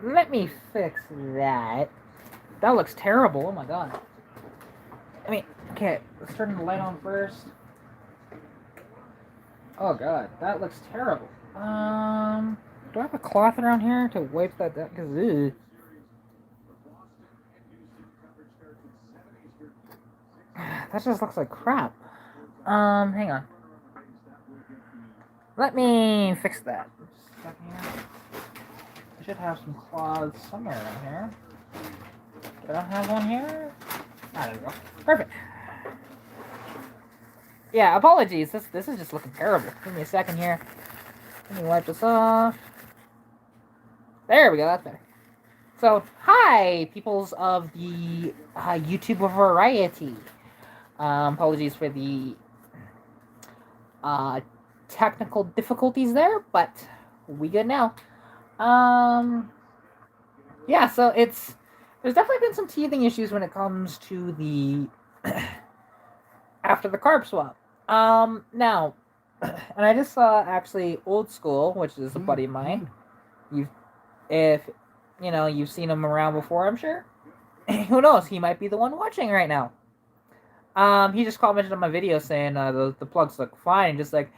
let me fix that. That looks terrible. Oh my god. I mean, okay, let's turn the light on first. Oh god, that looks terrible. Do I have a cloth around here to wipe that down? Cause that just looks like crap. Hang on. Let me fix that. Just a second here. I should have some cloths somewhere around here. Do I don't have one here? Ah, there we go. Perfect. Yeah, apologies. This is just looking terrible. Give me a second here. Let me wipe this off. There we go. That's better. So, hi, peoples of the YouTube variety. Apologies for the technical difficulties there, but we good now. Yeah, so there's definitely been some teething issues when it comes to the after the carb swap. Now, and I just saw actually Old School, which is a buddy of mine. If you've seen him around before, I'm sure. Who knows? He might be the one watching right now. He just commented on my video saying the plugs look fine. Just like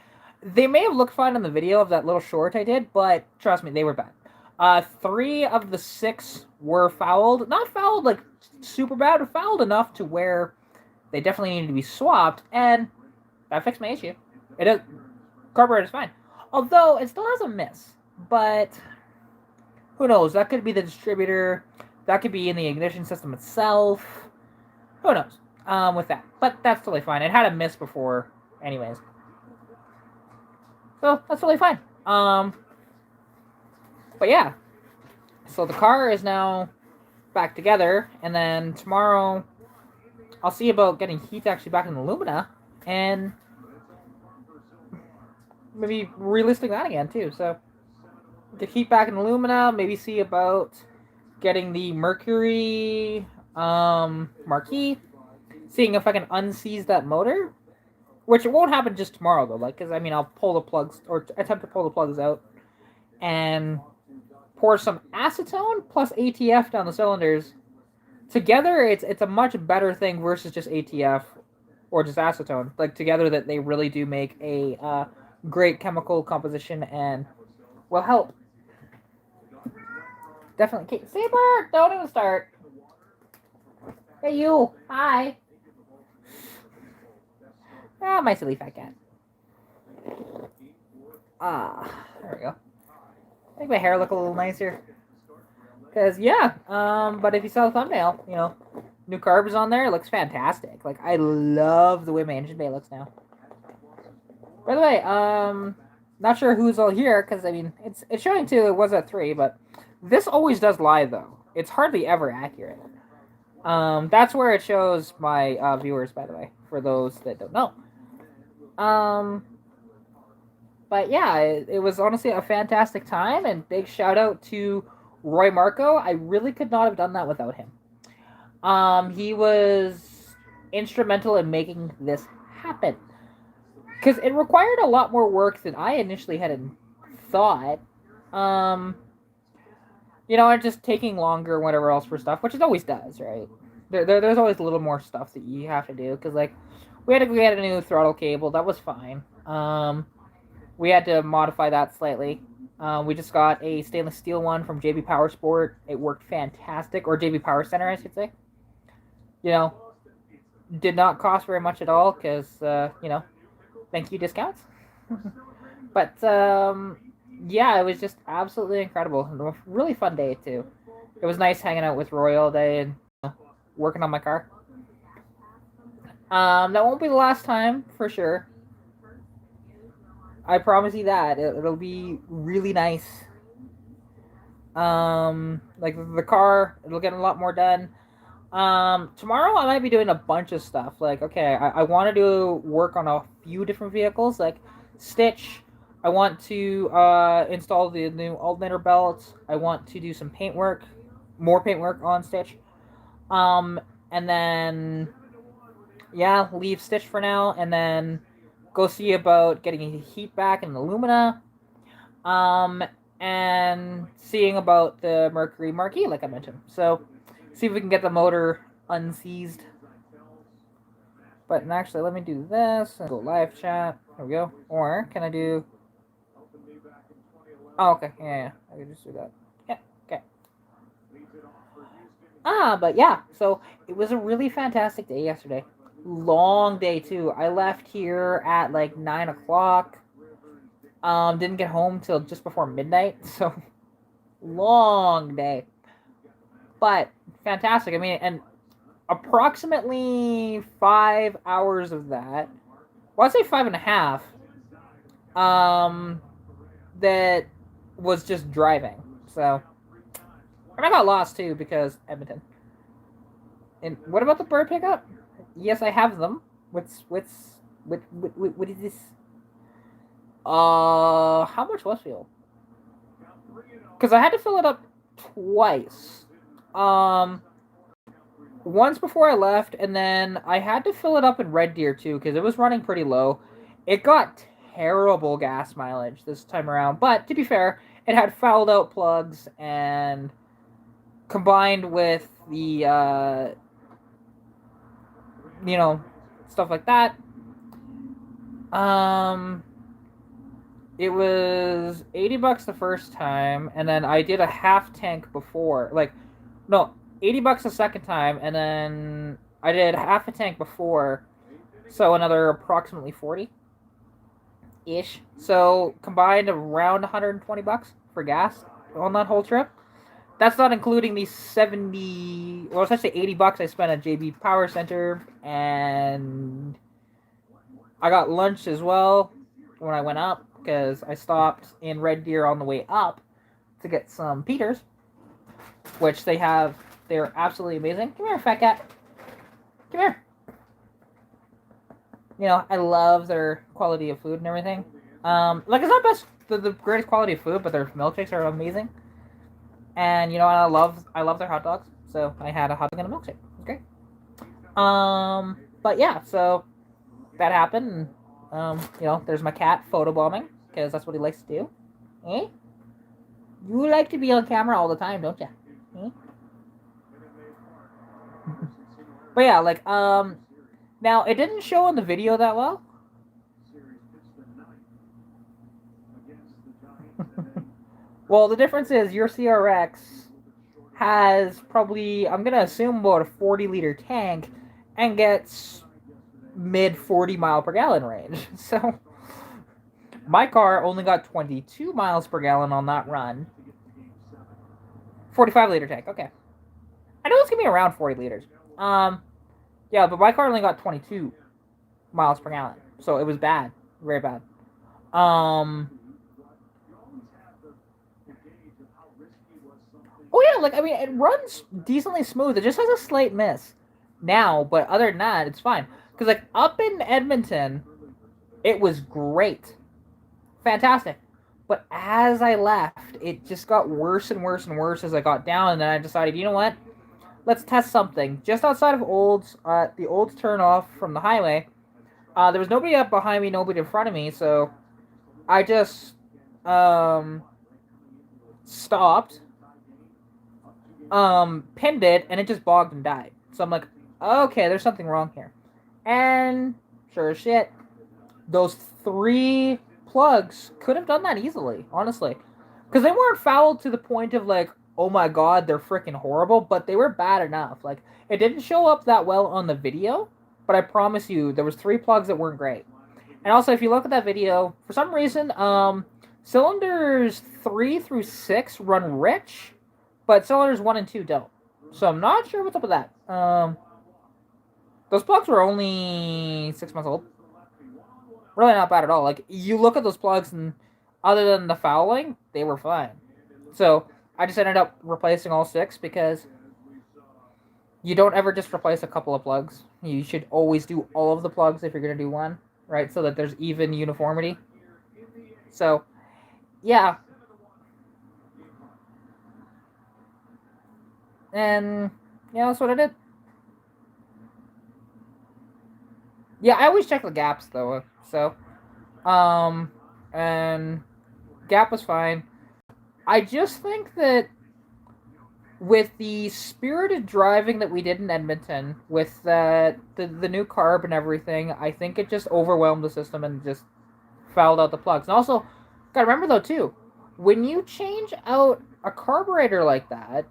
they may have looked fine in the video of that little short I did, but trust me, they were bad. 3 of the 6 were fouled. Not fouled like super bad, but fouled enough to where they definitely needed to be swapped, and that fixed my issue. It is carburetor is fine, although it still has a miss. But who knows? That could be the distributor. That could be in the ignition system itself. Who knows? With that, but that's totally fine. It had a miss before, anyways, so that's totally fine. But yeah, so the car is now back together, and then tomorrow I'll see about getting heat actually back in the Lumina, and maybe relisting that again too. So get heat back in the Lumina, maybe see about getting the Mercury Marquee, seeing if I can unseize that motor, which it won't happen just tomorrow though. Like, cause I mean, I'll pull the plugs or attempt to pull the plugs out and pour some acetone plus ATF down the cylinders. Together, it's a much better thing versus just ATF or just acetone. Like together, that they really do make a great chemical composition and will help. Definitely. Okay, Saber, don't even start. Hey, you. Hi. Ah, my silly fat cat. There we go. Make my hair look a little nicer. Because, yeah, but if you saw the thumbnail, new Carb is on there. It looks fantastic. Like, I love the way my engine bay looks now. By the way, not sure who's all here, because, I mean, it's showing 2, it was at 3, but this always does lie, though. It's hardly ever accurate. That's where it shows my viewers, by the way, for those that don't know. But yeah, it was honestly a fantastic time, and big shout out to Roy Marco. I really could not have done that without him. He was instrumental in making this happen, because it required a lot more work than I initially had thought. And just taking longer, whatever else for stuff, which it always does, right? There's always a little more stuff that you have to do, because like we had to get a new throttle cable. That was fine. We had to modify that slightly. We just got a stainless steel one from JB Power Sport. It worked fantastic, or JB Power Center, I should say. Did not cost very much at all, because thank you discounts. But yeah, it was just absolutely incredible. A really fun day too. It was nice hanging out with Roy all day and working on my car. That won't be the last time for sure. I promise you that. It'll be really nice. Like the car, it'll get a lot more done. Tomorrow I might be doing a bunch of stuff. Like, okay, I want to do work on a few different vehicles, like Stitch. I want to install the new alternator belt. I want to do some paintwork, more paintwork on Stitch. And then, yeah, leave Stitch for now, and then go see about getting heat back in the Lumina. and seeing about the Mercury Marquee, like I mentioned. So, see if we can get the motor unseized. But actually, let me do this and go live chat. There we go. Or can I do? Oh, okay. Yeah. I can just do that. Yeah. Okay. But yeah. So it was a really fantastic day yesterday. Long day too. I left here at like 9 o'clock. Didn't get home till just before midnight. So long day. But fantastic. I mean, and approximately 5 hours of that. Well, I'd say 5.5. That was just driving. So, and I got lost too because Edmonton. And what about the bird pickup? Yes, I have them. What is this? How much was fuel? Because I had to fill it up twice. Once before I left, and then I had to fill it up in Red Deer too because it was running pretty low. It got terrible gas mileage this time around, but to be fair, it had fouled out plugs and combined with the stuff like that. It was $80 the first time, and then I did a half tank before. Like, no, $80 the second time, and then I did half a tank before, so another approximately 40 ish. So combined around $120 for gas on that whole trip. That's not including the 70, well, essentially $80 I spent at JB Power Center, and I got lunch as well when I went up because I stopped in Red Deer on the way up to get some Peters, which they have. They're absolutely amazing. Come here, fat cat. Come here. You know, I love their quality of food and everything. Like it's not best the greatest quality of food, but their milkshakes are amazing. And you know, I love their hot dogs. So I had a hot dog and a milkshake. It was great. But yeah, so that happened. And, you know, there's my cat photobombing because that's what he likes to do. Eh? You like to be on camera all the time, don't you? Eh? But yeah, like now it didn't show in the video that well. Well, the difference is your CRX has probably, I'm gonna assume, about a 40-liter tank and gets mid 40 mile per gallon range. So my car only got 22 miles per gallon on that run. 45-liter tank. Okay, I know it's gonna be around 40 liters. Yeah, but my car only got 22 miles per gallon, so it was bad, very bad. Oh yeah, like I mean, it runs decently smooth. It just has a slight miss now, but other than that, it's fine. Because like up in Edmonton, it was great, fantastic. But as I left, it just got worse and worse and worse as I got down, and then I decided, you know what? Let's test something. Just outside of Olds, the Olds turn off from the highway. There was nobody up behind me, nobody in front of me, so I just stopped, pinned it, and it just bogged and died. So I'm like, okay, there's something wrong here. And sure as shit, those 3 plugs could have done that easily, honestly. Because they weren't fouled to the point of like, oh my god, they're freaking horrible, but they were bad enough. Like, it didn't show up that well on the video, but I promise you, there was 3 plugs that weren't great. And also, if you look at that video, for some reason, cylinders 3 through 6 run rich, but cylinders 1 and 2 don't. So I'm not sure what's up with that. Those plugs were only 6 months old. Really not bad at all. Like, you look at those plugs, and other than the fouling, they were fine. So I just ended up replacing all 6 because you don't ever just replace a couple of plugs. You should always do all of the plugs if you're going to do one, right? So that there's even uniformity. So, yeah. And, yeah, that's what I did. Yeah, I always check the gaps, though. So, and gap was fine. I just think that with the spirited driving that we did in Edmonton, with the new carb and everything, I think it just overwhelmed the system and just fouled out the plugs. And also, gotta remember though too, when you change out a carburetor like that,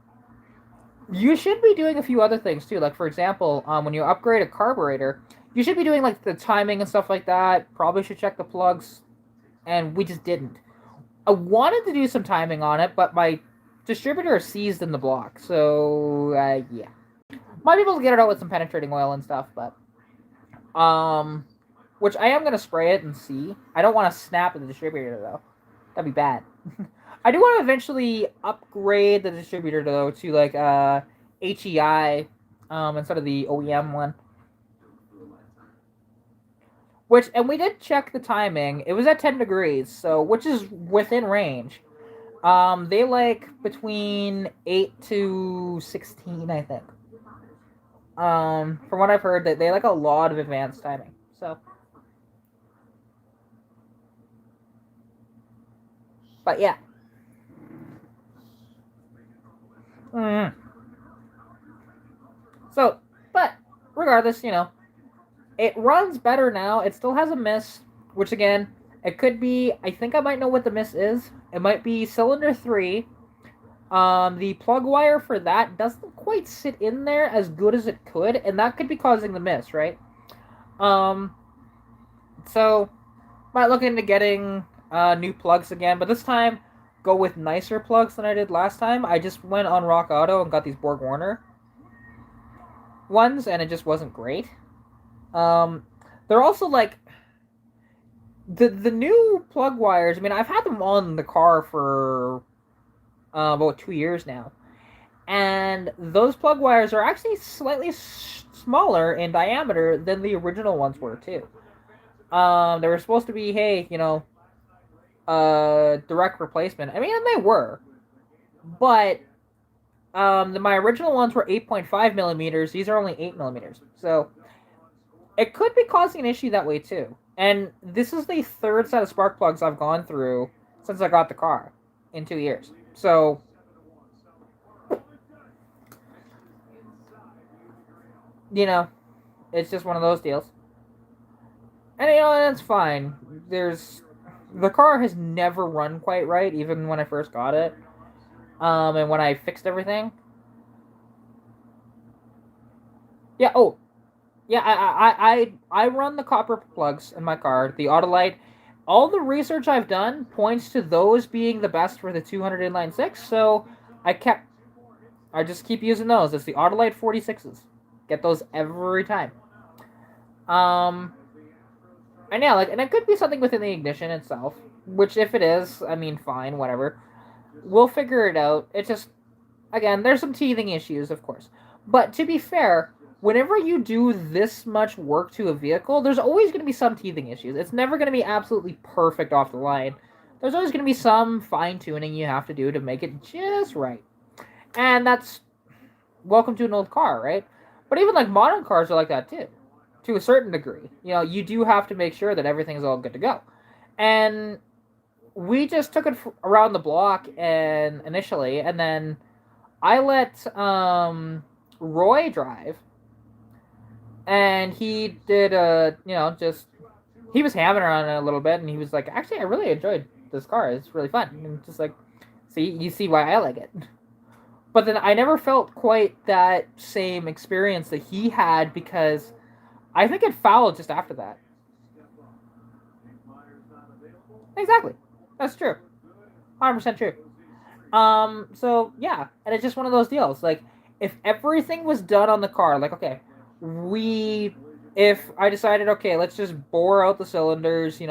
you should be doing a few other things too. Like for example, when you upgrade a carburetor, you should be doing like the timing and stuff like that. Probably should check the plugs, and we just didn't. I wanted to do some timing on it, but my distributor is seized in the block, so yeah. Might be able to get it out with some penetrating oil and stuff, but which I am gonna spray it and see. I don't want to snap the distributor though. That'd be bad. I do want to eventually upgrade the distributor though to like HEI instead of the OEM one. And we did check the timing. It was at 10 degrees, so which is within range. They like between 8 to 16, I think. From what I've heard, they like a lot of advanced timing. So, but yeah. So, but regardless, it runs better now. It still has a miss, which again, it could be. I think I might know what the miss is. It might be cylinder 3. The plug wire for that doesn't quite sit in there as good as it could, and that could be causing the miss, right? So might look into getting new plugs again, but this time go with nicer plugs than I did last time. I just went on Rock Auto and got these Borg Warner ones, and it just wasn't great. They're also like the new plug wires. I mean, I've had them on the car for about 2 years now, and those plug wires are actually slightly smaller in diameter than the original ones were too. They were supposed to be, hey, direct replacement. I mean, and they were, but my original ones were 8.5 millimeters. These are only 8 millimeters, so it could be causing an issue that way too. And this is the third set of spark plugs I've gone through since I got the car in 2 years. So, it's just one of those deals. And, that's fine. The car has never run quite right, even when I first got it. And when I fixed everything. Yeah, yeah, I run the copper plugs in my car, the Autolite. All the research I've done points to those being the best for the 200 inline 6, so I just keep using those. It's the Autolite 46s. Get those every time. And yeah, and it could be something within the ignition itself, which if it is, I mean, fine, whatever. We'll figure it out. It's just, again, there's some teething issues, of course. But to be fair, whenever you do this much work to a vehicle, there's always going to be some teething issues. It's never going to be absolutely perfect off the line. There's always going to be some fine-tuning you have to do to make it just right. And that's welcome to an old car, right? But even like modern cars are like that too, to a certain degree. You do have to make sure that everything's all good to go. And we just took it around the block initially, and then I let Roy drive. And he did he was hammering on it a little bit, and he was like, actually, I really enjoyed this car. It's really fun. And just like, you see why I like it. But then I never felt quite that same experience that he had, because I think it fouled just after that. Exactly. That's true. 100% true. So, yeah. And it's just one of those deals. Like, if everything was done on the car, like, okay, if I decided, okay, let's just bore out the cylinders,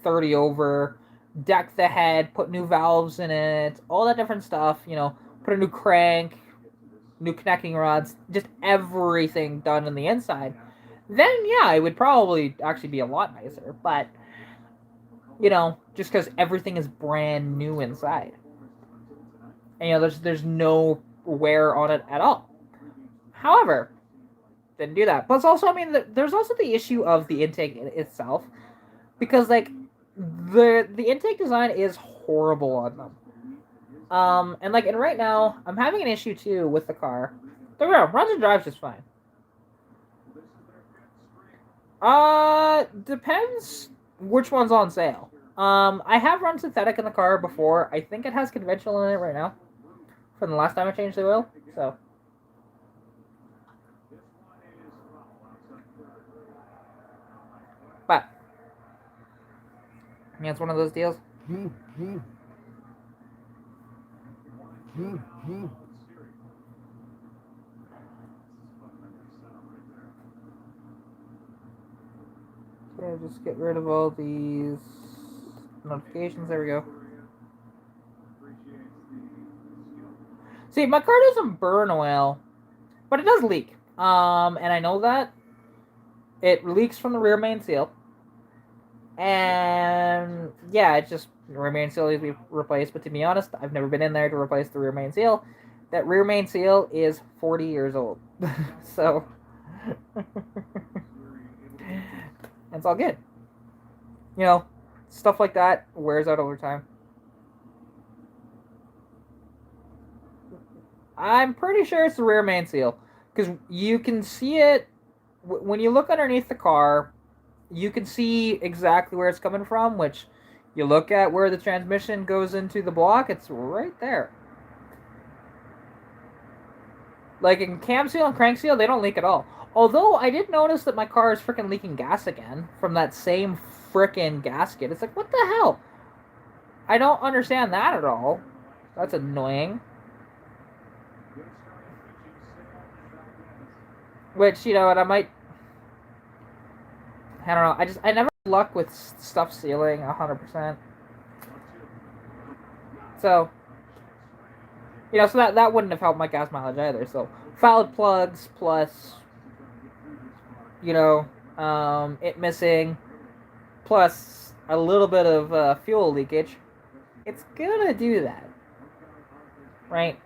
30 over, deck the head, put new valves in it, all that different stuff, put a new crank, new connecting rods, just everything done on the inside, then yeah, it would probably actually be a lot nicer. But, just because everything is brand new inside. And, there's no wear on it at all. However, didn't do that. Plus, also, I mean, there's also the issue of the intake itself, because like the intake design is horrible on them. And right now, I'm having an issue too with the car. The real runs and drives just fine. Depends which one's on sale. I have run synthetic in the car before. I think it has conventional in it right now. From the last time I changed the oil, so. But yeah, it's one of those deals. Okay, just get rid of all these notifications. There we go. See, my car doesn't burn oil, but it does leak. And I know that it leaks from the rear main seal. And yeah, it's just the rear main seal needs to be replaced. But to be honest, I've never been in there to replace the rear main seal. That rear main seal is 40 years old. So it's all good. You know, stuff like that wears out over time. I'm pretty sure it's the rear main seal. Because you can see it when you look underneath the car. You can see exactly where it's coming from, which you look at where the transmission goes into the block, it's right there. Like in cam seal and crank seal, they don't leak at all. Although I did notice that my car is freaking leaking gas again from that same freaking gasket. It's like, what the hell? I don't understand that at all. That's annoying. Which, you know what, I don't know, I never had luck with stuff sealing 100%. So, you know, so that wouldn't have helped my gas mileage either. So, fouled plugs plus, you know, it missing, plus a little bit of fuel leakage, it's gonna do that. Right?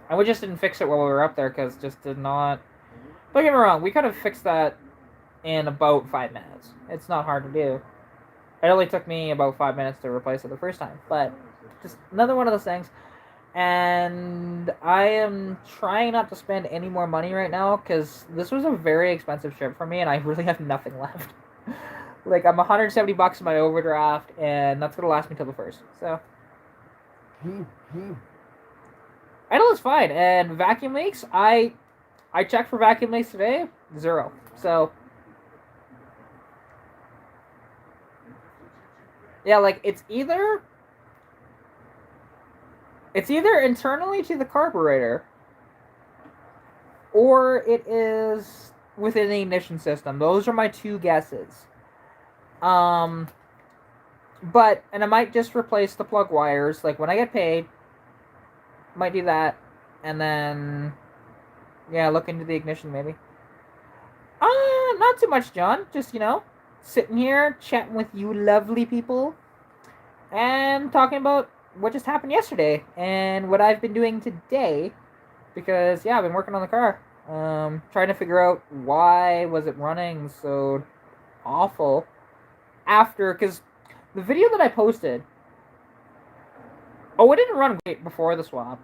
And we just didn't fix it while we were up there because just did not. Don't get me wrong, we could have fixed that in about 5 minutes. It's not hard to do. It only took me about 5 minutes to replace it the first time. But just another one of those things. And I am trying not to spend any more money right now because this was a very expensive trip for me and I really have nothing left. Like, I'm $170 in my overdraft and that's going to last me till the first. So. Idle is fine. And vacuum leaks, I checked for vacuum leaks today, 0. So. Yeah, like, it's either internally to the carburetor, or it is within the ignition system. Those are my two guesses. And I might just replace the plug wires, like, when I get paid. Might do that, and then, yeah, look into the ignition, maybe. Not too much, John. Just, you know, sitting here, chatting with you lovely people, and talking about what just happened yesterday, and what I've been doing today, because, yeah, I've been working on the car, trying to figure out why was it running so awful after, because the video that I posted, it didn't run great before the swap,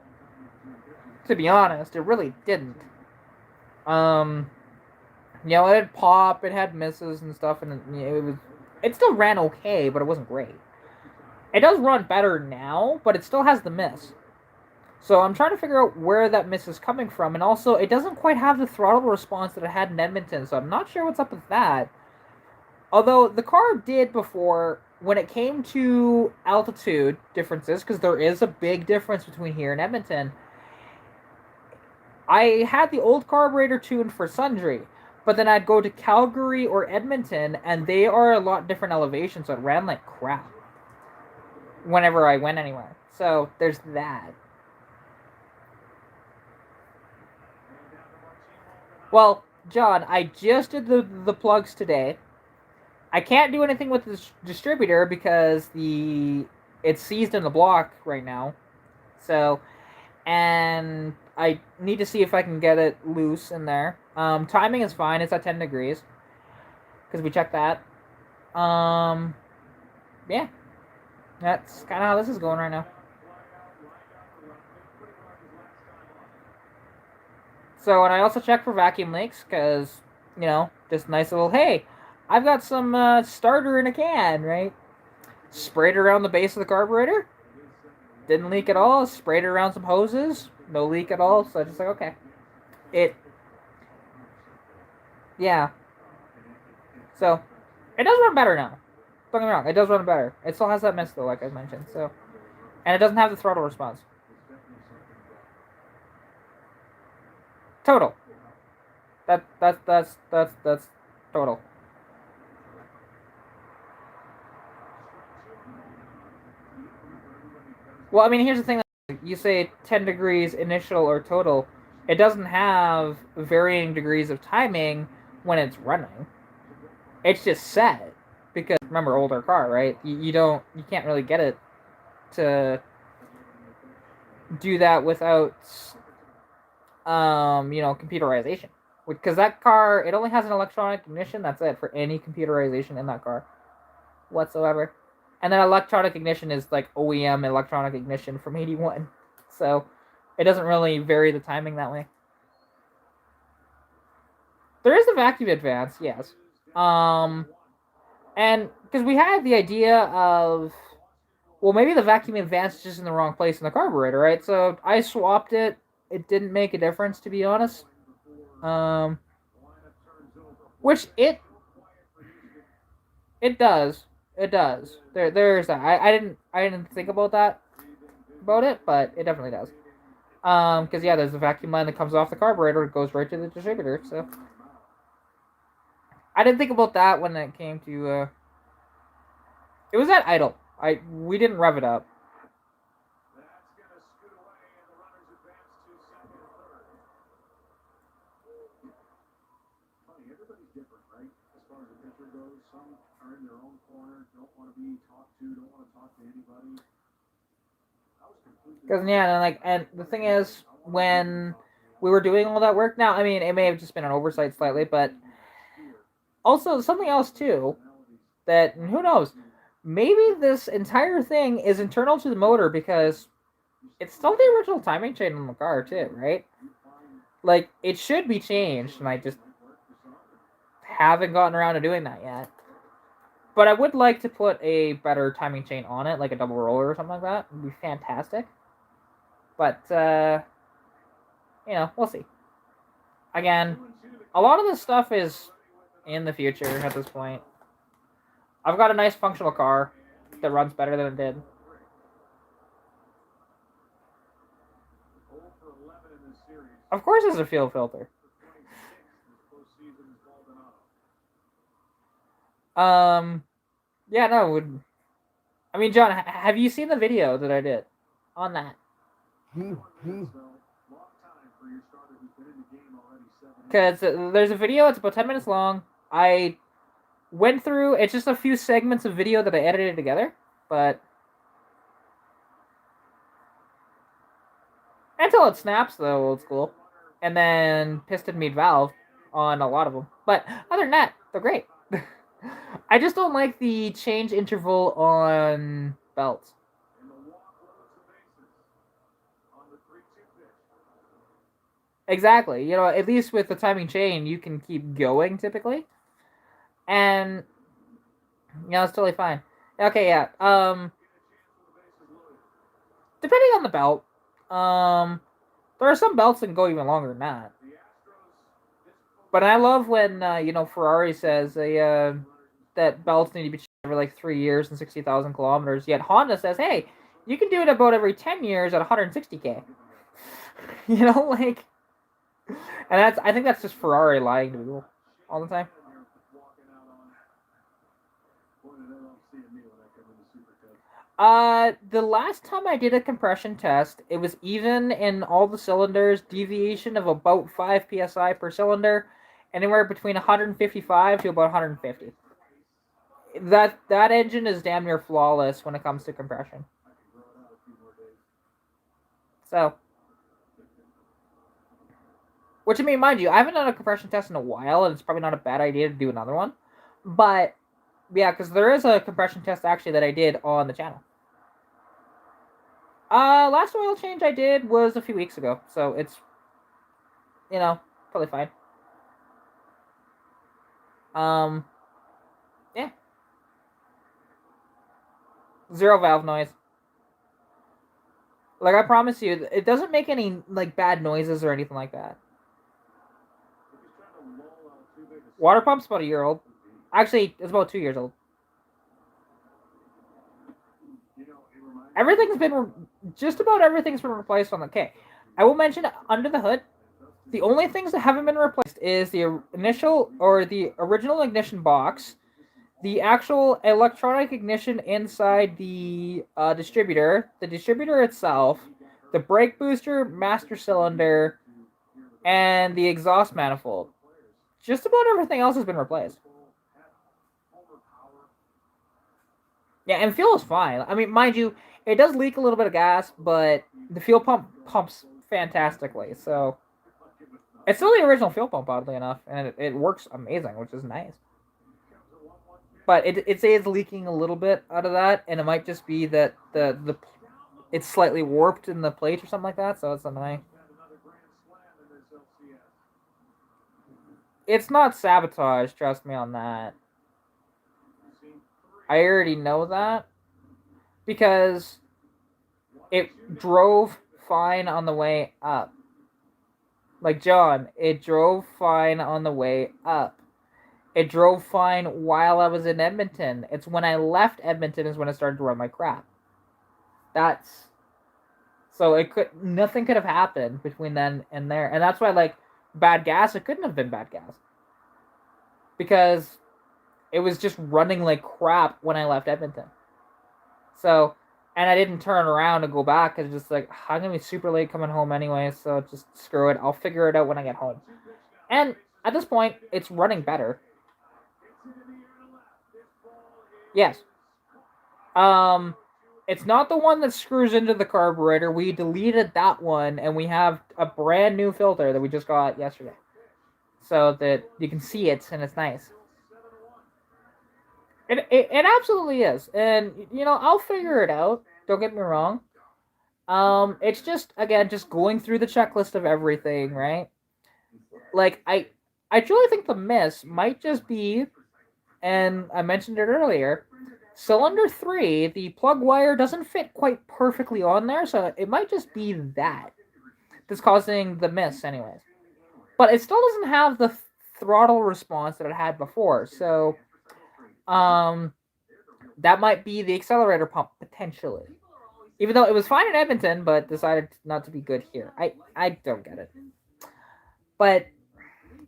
to be honest, it really didn't. You know, it had pop, it had misses and stuff, and it still ran okay, but it wasn't great. It does run better now, but it still has the miss. So I'm trying to figure out where that miss is coming from, and also, it doesn't quite have the throttle response that it had in Edmonton, so I'm not sure what's up with that. Although, the car did before, when it came to altitude differences, because there is a big difference between here and Edmonton, I had the old carburetor tuned for Sundre, but then I'd go to Calgary or Edmonton, and they are a lot different elevations, so it ran like crap whenever I went anywhere. So, there's that. Well, John, I just did the plugs today. I can't do anything with the distributor because it's seized in the block right now. So, and I need to see if I can get it loose in there. Timing is fine. It's at 10 degrees. Because we checked that. Yeah. That's kind of how this is going right now. So, and I also check for vacuum leaks because, you know, just nice little, hey, I've got some starter in a can, right? Sprayed it around the base of the carburetor. Didn't leak at all. Sprayed it around some hoses. No leak at all. So I just like, okay. Yeah. So, it does run better now. Don't get me wrong, it does run better. It still has that mist though, like I mentioned. So, and it doesn't have the throttle response. Total. That's total. Well, I mean, here's the thing. You say 10 degrees initial or total. It doesn't have varying degrees of timing when it's running. It's just set because remember older car, right? You can't really get it to do that without computerization. Because that car, it only has an electronic ignition. That's it for any computerization in that car whatsoever. And then electronic ignition is like OEM electronic ignition from 81. So it doesn't really vary the timing that way. There is a vacuum advance, yes. And because we had the idea of, well, maybe the vacuum advance is just in the wrong place in the carburetor, right? So I swapped it. It didn't make a difference, to be honest. Which it does. It does. There's that. I didn't think about it, but it definitely does. Because yeah, there's a vacuum line that comes off the carburetor. It goes right to the distributor. So I didn't think about that when it came to. It was at idle. We didn't rev it up. Everybody's different, right? As far as the picture goes, some are in their own corner, don't want to be talked to, don't want to talk to anybody. Because yeah, and the thing is, when we were doing all that work, now I mean, it may have just been an oversight slightly, but also something else too, that who knows, maybe this entire thing is internal to the motor because it's still the original timing chain on the car too, right? Like it should be changed, and I just haven't gotten around to doing that yet. But I would like to put a better timing chain on it, like a double roller or something like that. It would be fantastic. But, we'll see. Again, a lot of this stuff is in the future at this point. I've got a nice functional car that runs better than it did. Of course it's a fuel filter. Yeah, no. I mean, John, have you seen the video that I did on that? Because there's a video, it's about 10 minutes long. I went through, it's just a few segments of video that I edited together, but until it snaps, though, old school. And then piston meat valve on a lot of them. But other than that, they're great. I just don't like the change interval on belts. Exactly. At least with the timing chain, you can keep going typically. And, it's totally fine. Okay, yeah. Depending on the belt, there are some belts that can go even longer than that. But I love when, Ferrari says that belts need to be changed every like 3 years and 60,000 kilometers. Yet Honda says, hey, you can do it about every 10 years at 160K. And I think that's just Ferrari lying to people all the time. The last time I did a compression test, it was even in all the cylinders, deviation of about 5 psi per cylinder, anywhere between 155 to about 150. That engine is damn near flawless when it comes to compression. So, which I mean, mind you, I haven't done a compression test in a while, and it's probably not a bad idea to do another one. But yeah, because there is a compression test actually that I did on the channel. Last oil change I did was a few weeks ago, so it's you know, totally fine. Yeah. Zero valve noise. Like, I promise you, it doesn't make any, like, bad noises or anything like that. Water pump's about a year old. Actually, it's about 2 years old. Just about everything's been replaced on the K. I will mention under the hood, the only things that haven't been replaced is the initial or the original ignition box, the actual electronic ignition inside the distributor, the distributor itself, the brake booster, master cylinder, and the exhaust manifold. Just about everything else has been replaced. Yeah, and fuel is fine. I mean, mind you, it does leak a little bit of gas, but the fuel pump pumps fantastically. So it's still the original fuel pump, oddly enough, and it works amazing, which is nice. But it says leaking a little bit out of that, and it might just be that the it's slightly warped in the plate or something like that, so it's annoying. It's not sabotage, trust me on that. I already know that because it drove fine on the way up. Like John, it drove fine on the way up. It drove fine while I was in Edmonton. It's when I left Edmonton is when it started to run like crap. So nothing could have happened between then and there. And that's why, like, bad gas, it couldn't have been bad gas. Because it was just running like crap when I left Edmonton. So, and I didn't turn around and go back because just like, I'm going to be super late coming home anyway, so just screw it. I'll figure it out when I get home. And at this point, it's running better. Yes. It's not the one that screws into the carburetor. We deleted that one, and we have a brand new filter that we just got yesterday. So that you can see it, and it's nice. It absolutely is. And, you know, I'll figure it out. Don't get me wrong. It's just, again, just going through the checklist of everything, right? Like, I truly think the miss might just be, and I mentioned it earlier, cylinder 3, the plug wire doesn't fit quite perfectly on there, so it might just be that's causing the miss anyways. But it still doesn't have the throttle response that it had before, so that might be the accelerator pump potentially. Even though it was fine in Edmonton, but decided not to be good here. I don't get it. But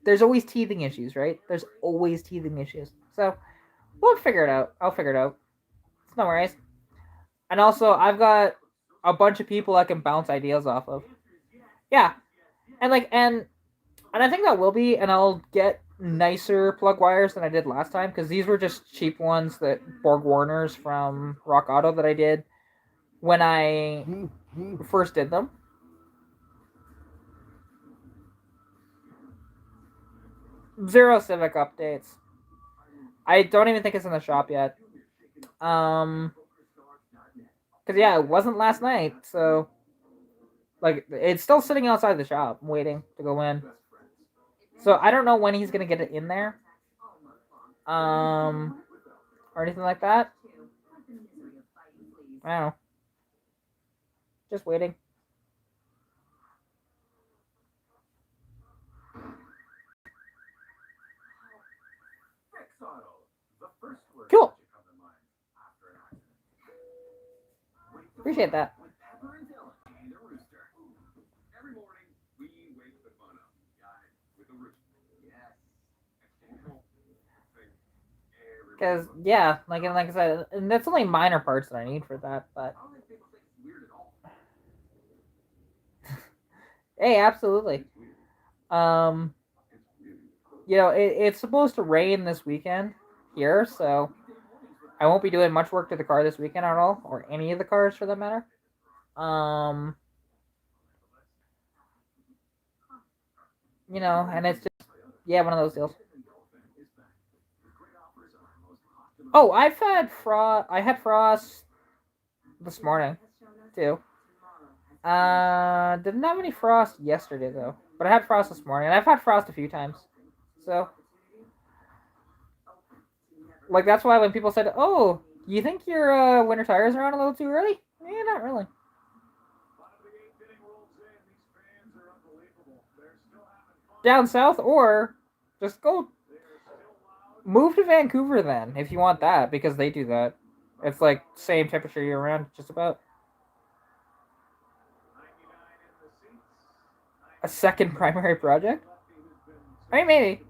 there's always teething issues, right? There's always teething issues. So we'll figure it out. I'll figure it out. It's no worries. And also, I've got a bunch of people I can bounce ideas off of. Yeah. And I think that will be, and I'll get nicer plug wires than I did last time, because these were just cheap ones that Borg Warners from Rock Auto that I did when I first did them. Zero Civic updates. I don't even think it's in the shop yet. Because, yeah, it wasn't last night, so, like, it's still sitting outside the shop waiting to go in. So I don't know when he's gonna get it in there, or anything like that. I don't know. Just waiting. Cool. Appreciate that. Because, yeah, like I said, and that's only minor parts that I need for that, but hey, absolutely. You know, it's supposed to rain this weekend here, so I won't be doing much work to the car this weekend at all, or any of the cars for that matter. You know, and it's just, yeah, one of those deals. Oh, I had frost this morning too. Didn't have any frost yesterday though, but I had frost this morning, and I've had frost a few times. So, like, that's why when people said, "Oh, you think your winter tires are on a little too early?" Yeah, not really. Down south, or just go move to Vancouver then, if you want that, because they do that. It's like same temperature year round, just about. A second primary project? I mean, maybe.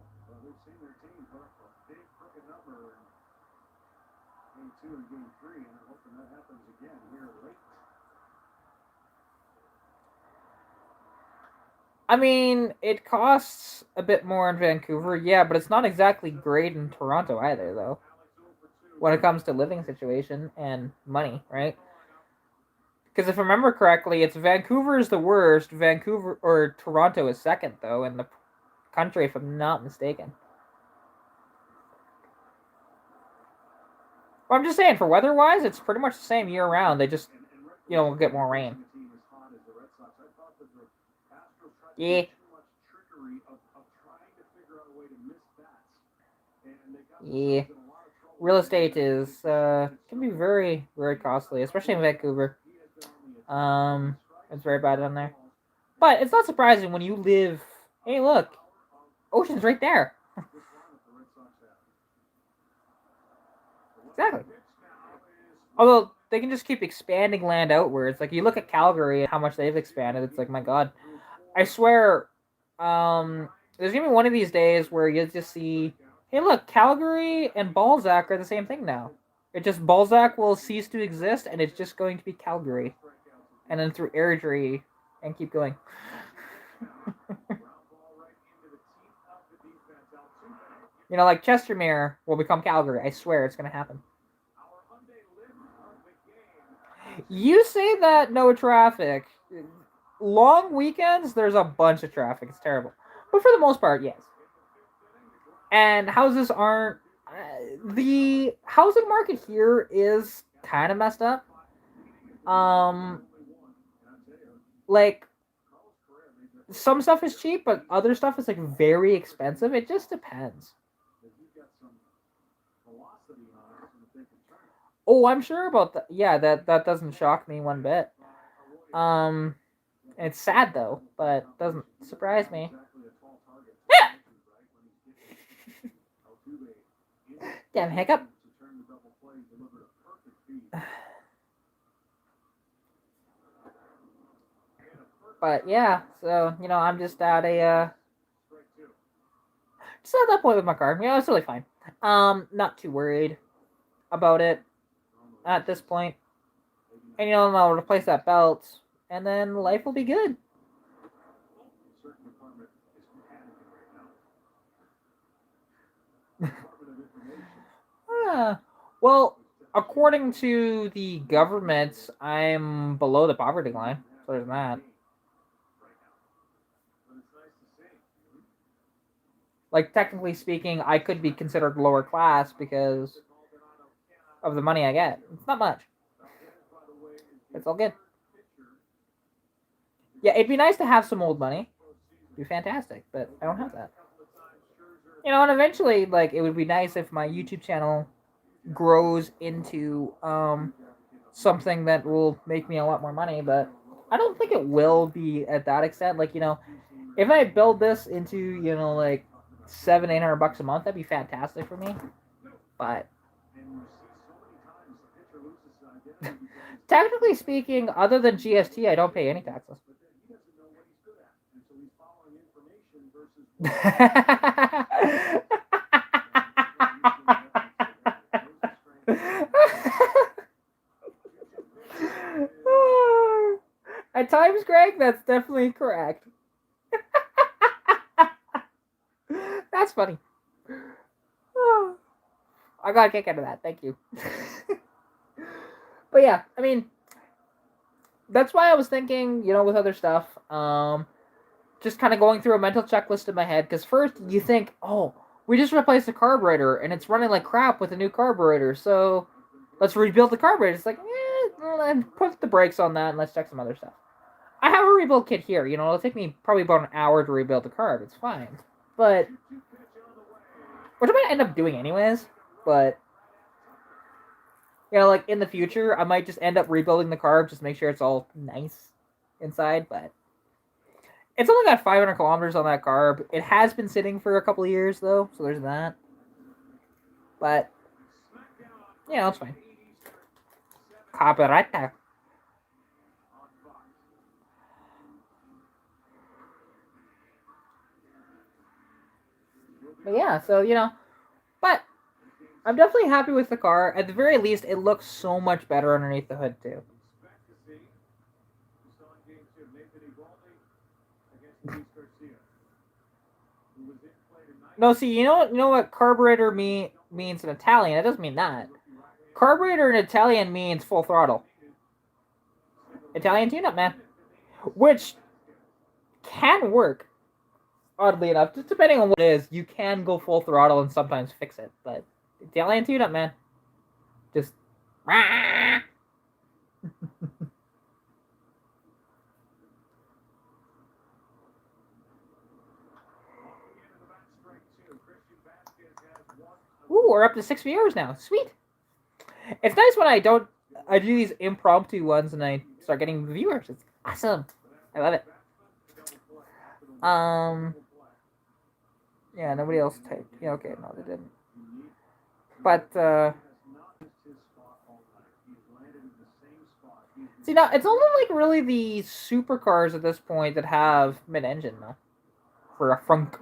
I mean, it costs a bit more in Vancouver, yeah, but it's not exactly great in Toronto either, though. When it comes to living situation and money, right? Because if I remember correctly, it's Vancouver is the worst. Vancouver or Toronto is second, though, in the country, if I'm not mistaken. But I'm just saying, for weather-wise, it's pretty much the same year-round. They just, will get more rain. Yeah. Yeah. Real estate is can be very, very costly, especially in Vancouver. It's very bad down there. But it's not surprising when you live. Hey, look, ocean's right there. Exactly. Although they can just keep expanding land outwards. Like you look at Calgary and how much they've expanded. It's like, my God, I swear. There's gonna be one of these days where you just see, hey, look, Calgary and Balzac are the same thing now. It just Balzac will cease to exist, and it's just going to be Calgary, and then through Airdrie, and keep going. Like Chestermere will become Calgary. I swear it's gonna happen. You say that no traffic. Long weekends, there's a bunch of traffic. It's terrible. But for the most part, yes. And houses aren't. The housing market here is kind of messed up. Like, some stuff is cheap, but other stuff is like very expensive. It just depends. Oh, I'm sure about that. Yeah, that doesn't shock me one bit. It's sad though, but doesn't surprise me. Damn hiccup. But yeah, so I'm just at that point with my car. It's really fine. Not too worried about it at this point. And I'll replace that belt, and then life will be good. Well, according to the government, I'm below the poverty line. So there's that. Like, technically speaking, I could be considered lower class because of the money I get. It's not much. It's all good. Yeah, it'd be nice to have some old money. It'd be fantastic, but I don't have that. And eventually, like, it would be nice if my YouTube channel grows into something that will make me a lot more money, but I don't think it will be at that extent. Like, if I build this into, like $700-800 a month, that'd be fantastic for me. But technically speaking, other than GST, I don't pay any taxes. At times, Greg, that's definitely correct. That's funny. I got a kick out of that. Thank you. But yeah, I mean, that's why I was thinking, with other stuff, just kind of going through a mental checklist in my head. Because first, you think, oh, we just replaced the carburetor, and it's running like crap with a new carburetor, so let's rebuild the carburetor. It's like, put the brakes on that, and let's check some other stuff. I have a rebuild kit here. You know, it'll take me probably about an hour to rebuild the carb. It's fine. But, which I might end up doing anyways. But, you know, like in the future, I might just end up rebuilding the carb, just make sure it's all nice inside. But it's only got 500 kilometers on that carb. It has been sitting for a couple of years though, so there's that. But yeah, it's fine. Copyright. But yeah, so you know, but I'm definitely happy with the car. At the very least, it looks so much better underneath the hood too. No, see, you know what carburetor means in Italian. It doesn't mean that. Carburetor in Italian means full throttle. Italian tune-up, man, which can work. Oddly enough, just depending on what it is, you can go full throttle and sometimes fix it. But Italian tune-up, man, just. Ooh, we're up to 6 viewers now. Sweet. It's nice when I do these impromptu ones and I start getting viewers. It's awesome. I love it. Yeah, nobody else typed. Yeah, okay, no, they didn't. But see, now it's only like really the supercars at this point that have mid-engine though, for a frunk.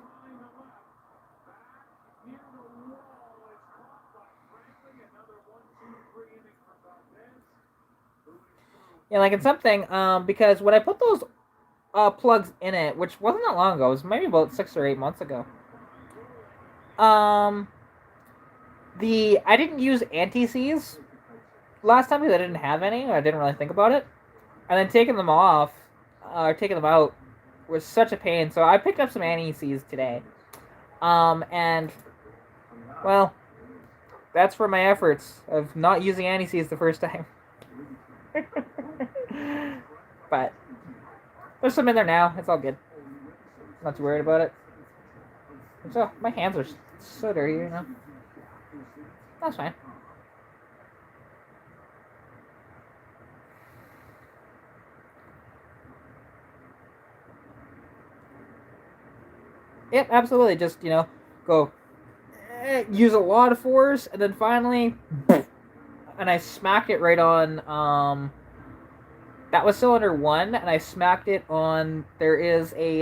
Yeah, like it's something, because when I put those plugs in it, which wasn't that long ago, it was maybe about 6 or 8 months ago. I didn't use anti-seize last time because I didn't have any. I didn't really think about it, and then taking them off, or taking them out, was such a pain. So I picked up some anti-seize today, and well, that's for my efforts of not using anti-seize the first time. But there's some in there now. It's all good. Not too worried about it. So my hands are so dirty, you know. That's fine. Yep, absolutely. Just, you know, go use a lot of force, and then finally, and I smacked it right on. That was cylinder 1, and I smacked it on. There is a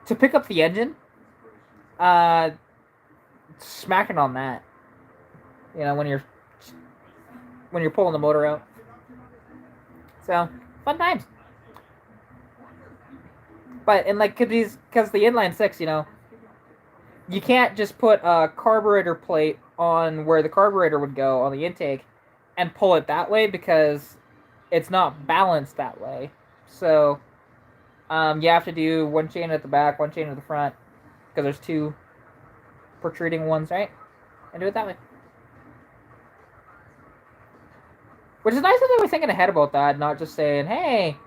to pick up the engine. Smack it on that. You know, when you're pulling the motor out. So fun times. But and like because the inline 6, you know, you can't just put a carburetor plate on where the carburetor would go on the intake and pull it that way because it's not balanced that way. So you have to do one chain at the back, one chain at the front, because there's 2 protruding ones, right? And do it that way. Which is nice that they were thinking ahead about that, not just saying, hey,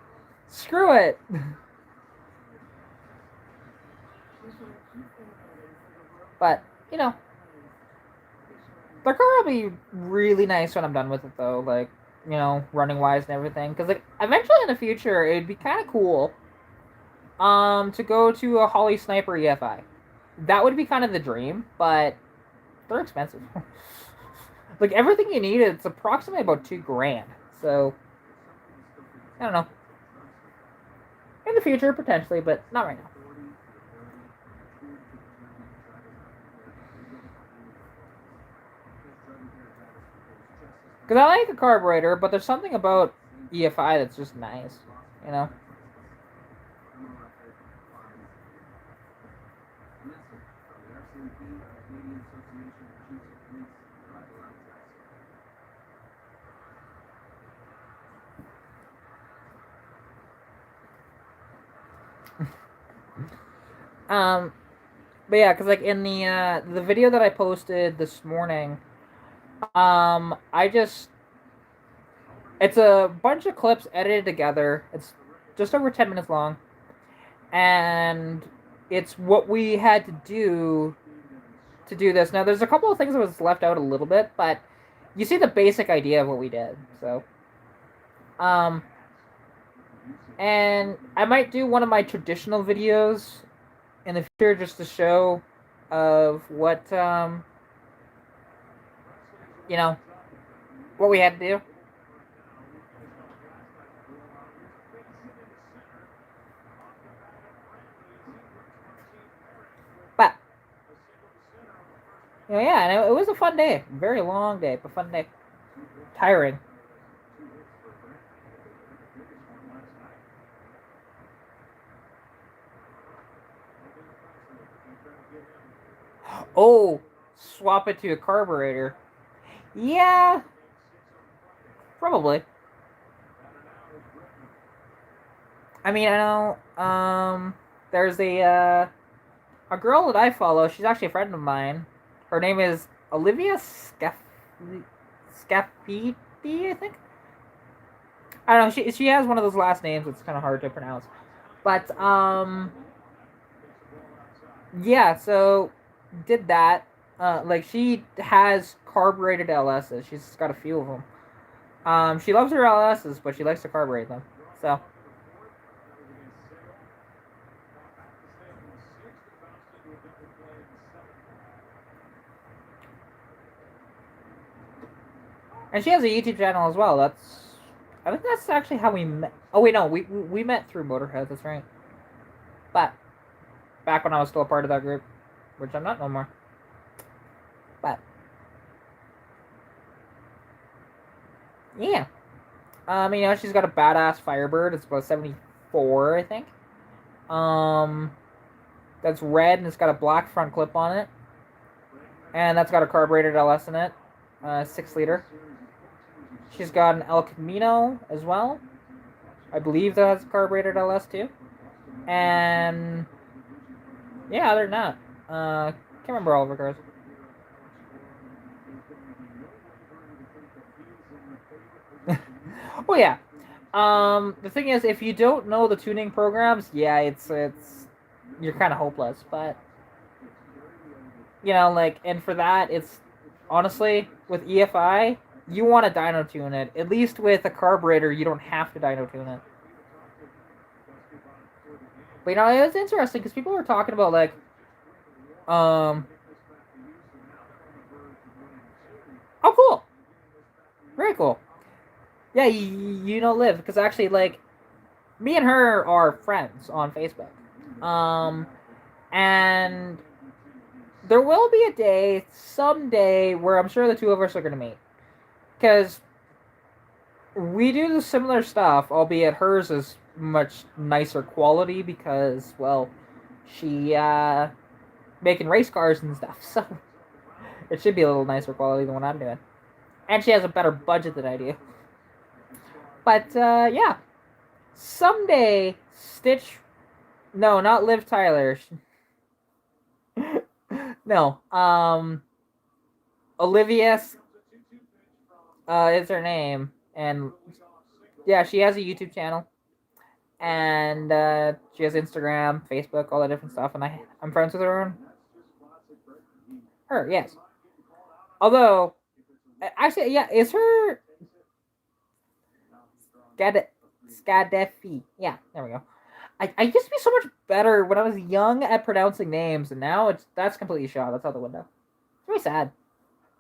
screw it. But, you know, the car will be really nice when I'm done with it, though. Like, you know, running wise and everything. Because, like, eventually in the future, it'd be kind of cool to go to a Holly Sniper EFI. That would be kind of the dream, but they're expensive. Like, everything you need, it's approximately about $2,000. So, I don't know. In the future, potentially, but not right now. Because I like a carburetor, but there's something about EFI that's just nice, you know? But yeah, because like in the video that I posted this morning, I just It's a bunch of clips edited together. It's just over 10 minutes long. And it's what we had to do this. Now, there's a couple of things that was left out a little bit, but you see the basic idea of what we did. So, um, and I might do one of my traditional videos in the future just to show of what, you know, what we had to do. But, yeah, and it was a fun day. Very long day, but fun day. Tiring. Oh, swap it to a carburetor. Yeah, probably. I mean, I know. There's a girl that I follow. She's actually a friend of mine. Her name is Olivia Scapiti, I think. I don't know. She has one of those last names that's kind of hard to pronounce. But yeah. So did that. Like she has carbureted LSs. She's got a few of them. She loves her LSs, but she likes to carburate them. So. And she has a YouTube channel as well. I think that's actually how we met. Oh wait, no, we met through Motorhead. That's right. But back when I was still a part of that group, which I'm not no more. But yeah, you know, she's got a badass Firebird. It's about 74, I think. That's red and it's got a black front clip on it, and that's got a carbureted LS in it, 6 liter. She's got an El Camino as well. I believe that has carbureted LS too. And yeah, other than that, can't remember all of her cars. Oh yeah. The thing is, if you don't know the tuning programs, yeah, it's you're kind of hopeless. But you know, like, and for that, it's honestly with EFI, you want to dyno tune it. At least with a carburetor, you don't have to dyno tune it. But you know, it was interesting because people were talking about like, oh cool, very cool. Yeah, you know Liv because actually like, me and her are friends on Facebook, and there will be a day someday where I'm sure the two of us are gonna meet because we do the similar stuff, albeit hers is much nicer quality because, well, she making race cars and stuff, so it should be a little nicer quality than what I'm doing. And she has a better budget than I do. But yeah, someday Stitch, no, not Liv Tyler. No, Olivia is her name, and yeah, she has a YouTube channel, and she has Instagram, Facebook, all that different stuff, and I'm friends with her on her, yes. Although, actually, yeah, is her Scadefi? Yeah, there we go. I used to be so much better when I was young at pronouncing names, and now that's completely shot. That's out the window. It's very sad.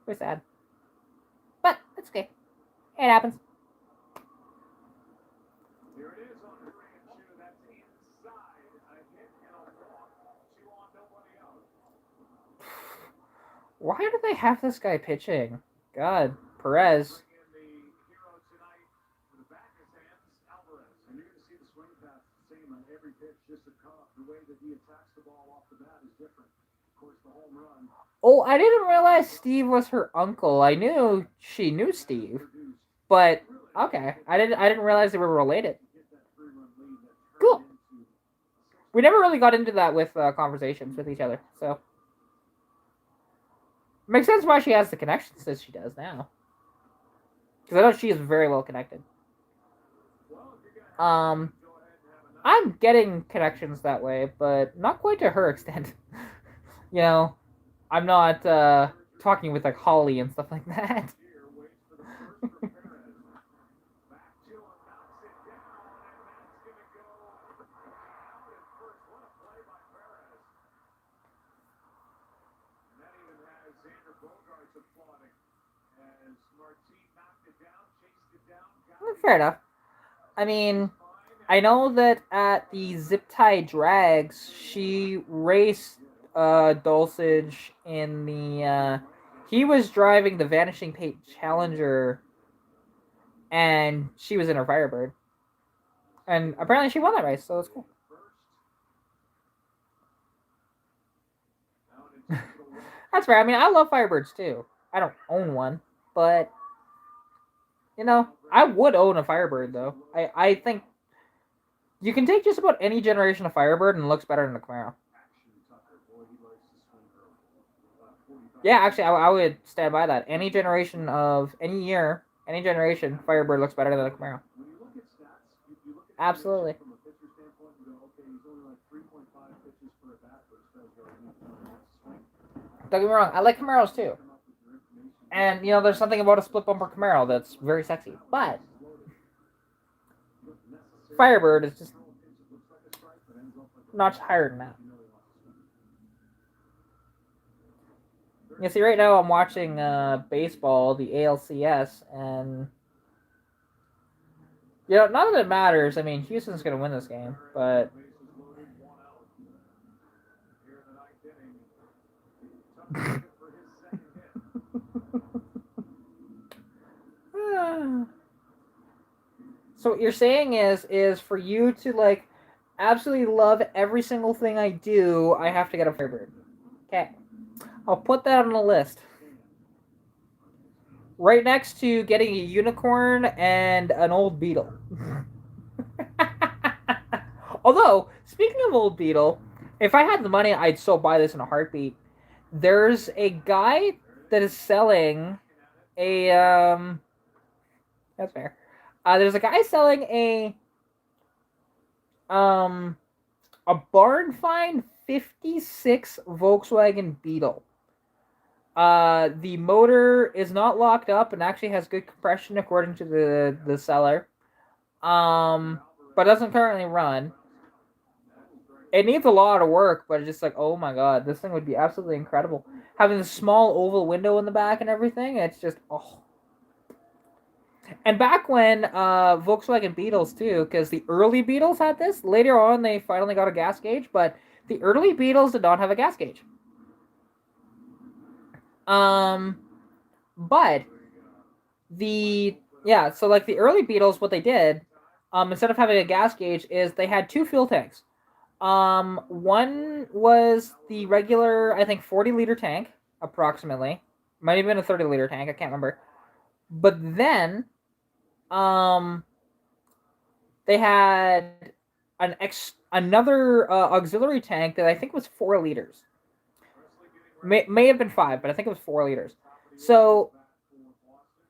Very sad. But it's okay. It happens. Here it is on the ranch. That's inside. A hit and a walk. 2 on, nobody out. Why do they have this guy pitching? God, Perez. Oh, I didn't realize Steve was her uncle. I knew she knew Steve, but okay, I didn't realize they were related. Cool. We never really got into that with conversations with each other, so makes sense why she has the connections that she does now. Because I know she is very well connected. Um, I'm getting connections that way, but not quite to her extent. You know, I'm not talking with like Holly and stuff like that. Fair enough. I mean, I know that at the zip tie drags, she raced Dulcich in the. He was driving the Vanishing Pate Challenger, and she was in her Firebird, and apparently she won that race, so it's cool. That's fair. I mean, I love Firebirds too. I don't own one, but you know, I would own a Firebird though. I think you can take just about any generation of Firebird and it looks better than a Camaro. Yeah, actually, I would stand by that. Any generation of any year, any generation, Firebird looks better than a Camaro. Absolutely. Don't get me wrong, I like Camaros too. And you know, there's something about a split bumper Camaro that's very sexy. But Firebird is just notch higher than that. You see, right now I'm watching baseball, the ALCS, and you know, not that it matters. I mean, Houston's gonna win this game, but so what you're saying is for you to like absolutely love every single thing I do, I have to get a Firebird. Okay, I'll put that on the list. Right next to getting a unicorn and an old Beetle. Although, speaking of old Beetle, if I had the money, I'd still buy this in a heartbeat. There's a guy that is selling a That's fair. There's a guy selling um a barn find '56 Volkswagen Beetle. The motor is not locked up and actually has good compression according to the seller. But doesn't currently run. It needs a lot of work, but it's just like, oh my god, this thing would be absolutely incredible. Having the small oval window in the back and everything, it's just oh. And back when Volkswagen Beetles too, because the early Beetles had this. Later on, they finally got a gas gauge, but the early Beetles did not have a gas gauge. But so like the early Beetles, what they did, instead of having a gas gauge, is they had two fuel tanks. One was the regular, I think, 40-liter tank, approximately. Might have been a 30-liter tank, I can't remember. But then, they had another auxiliary tank that I think was 4 liters. May have been 5, but I think it was 4 liters. So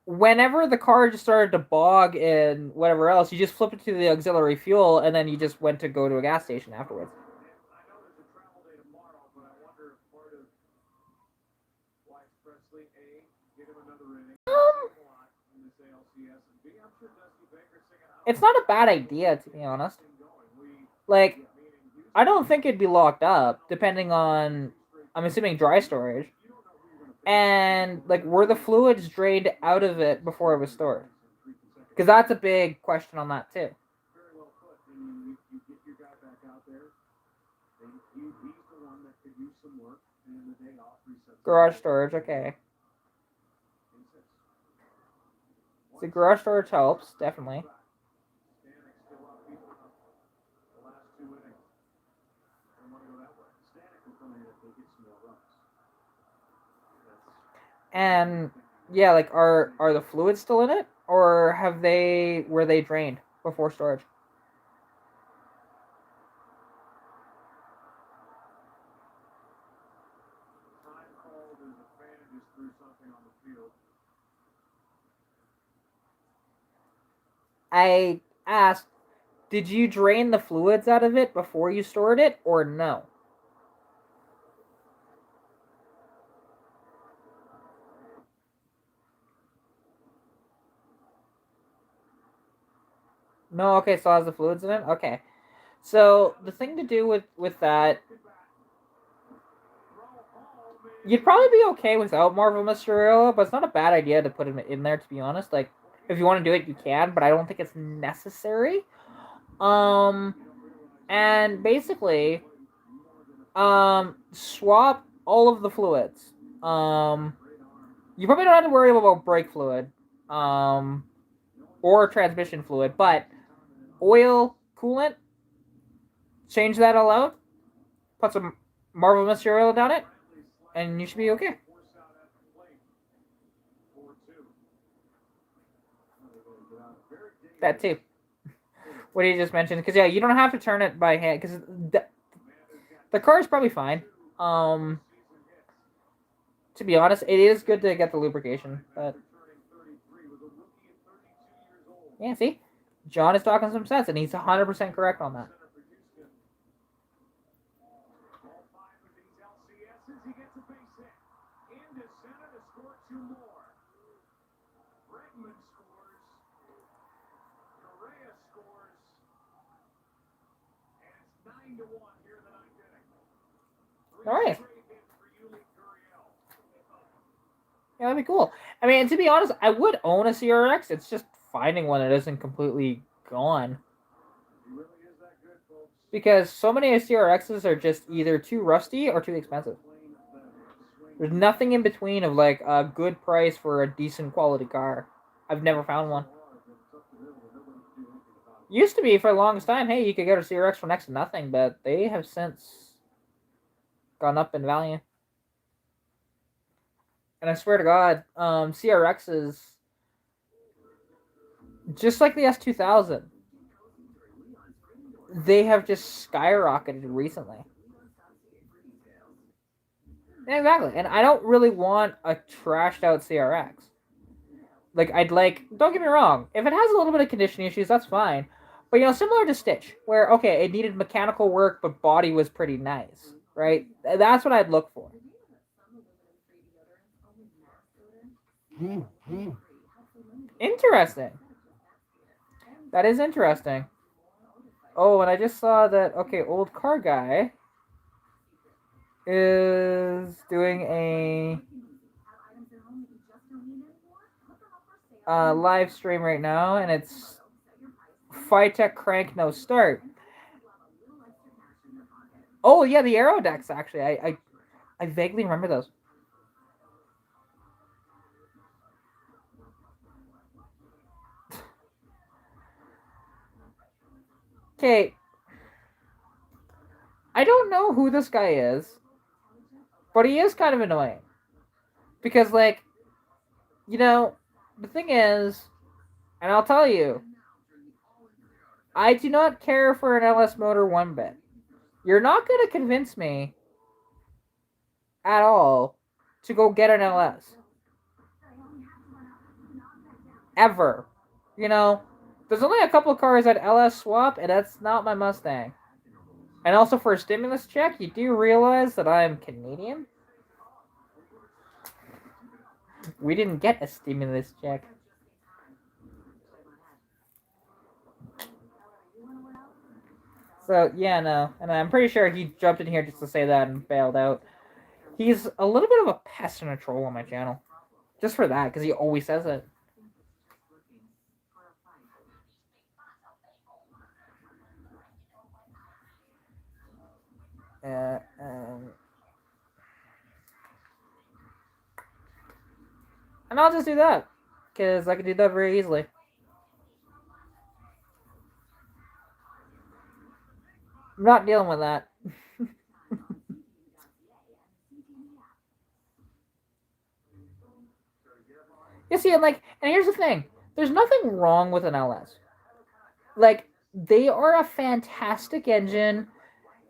whenever the car just started to bog and whatever else, you just flip it to the auxiliary fuel, and then you just went to go to a gas station afterwards. It's not a bad idea, to be honest. Like, I don't think it'd be locked up, depending on, I'm assuming, dry storage. And, like, were the fluids drained out of it before it was stored? Because that's a big question on that, too. Garage storage, okay. The garage storage helps, definitely. And yeah, like are the fluids still in it, or were they drained before storage? I asked, did you drain the fluids out of it before you stored it, or no? No, okay, so it has the fluids in it? Okay. So the thing to do with that, you'd probably be okay without Marvel Mysterio, but it's not a bad idea to put him in there, to be honest. Like, if you want to do it, you can, but I don't think it's necessary. And basically, swap all of the fluids. You probably don't have to worry about brake fluid, or transmission fluid, but oil, coolant, change that all out. Put some Marvel Mystery Oil down it, and you should be okay. That too. What you just mentioned, because yeah, you don't have to turn it by hand, because the car is probably fine. To be honest, it is good to get the lubrication, but yeah, see, John is talking some sense, and he's 100% correct on that. All right. Yeah, that'd be cool. I mean, to be honest, I would own a CRX. It's just finding one that isn't completely gone. Because so many CRXs are just either too rusty or too expensive. There's nothing in between of like a good price for a decent quality car. I've never found one. Used to be for the longest time, hey, you could get a CRX for next to nothing, but they have since gone up in value. And I swear to God, CRXs, just like the S2000, they have just skyrocketed recently. Yeah, exactly. And I don't really want a trashed out CRX. Like, don't get me wrong, if it has a little bit of condition issues, that's fine. But, similar to Stitch, where, okay, it needed mechanical work, but body was pretty nice, right? That's what I'd look for. Interesting. That is interesting. Oh, and I just saw that, okay, Old Car Guy is doing a live stream right now, and it's Phytech Crank No Start. Oh, yeah, the Aero decks, actually. I vaguely remember those. Okay. I don't know who this guy is, but he is kind of annoying. Because, like, the thing is, and I'll tell you, I do not care for an LS motor one bit. You're not going to convince me at all to go get an LS. Ever. There's only a couple of cars that LS swap, and that's not my Mustang. And also for a stimulus check, you do realize that I'm Canadian? We didn't get a stimulus check. So, yeah, no. And I'm pretty sure he jumped in here just to say that and bailed out. He's a little bit of a pest and a troll on my channel. Just for that, because he always says it. And I'll just do that, because I can do that very easily. I'm not dealing with that. You see, and here's the thing. There's nothing wrong with an LS. Like, they are a fantastic engine.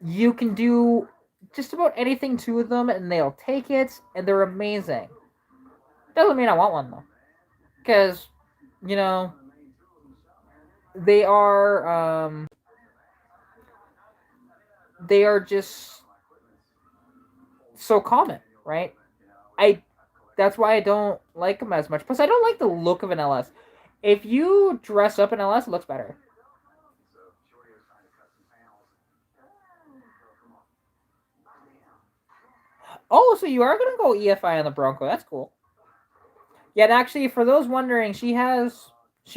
You can do just about anything to them, and they'll take it, and they're amazing. Doesn't mean I want one, though. Because, they are they are just so common, right? I That's why I don't like them as much. Plus, I don't like the look of an LS. If you dress up an LS, it looks better. Oh, so you are gonna go EFI on the Bronco? That's cool. Yeah, and actually, for those wondering, she's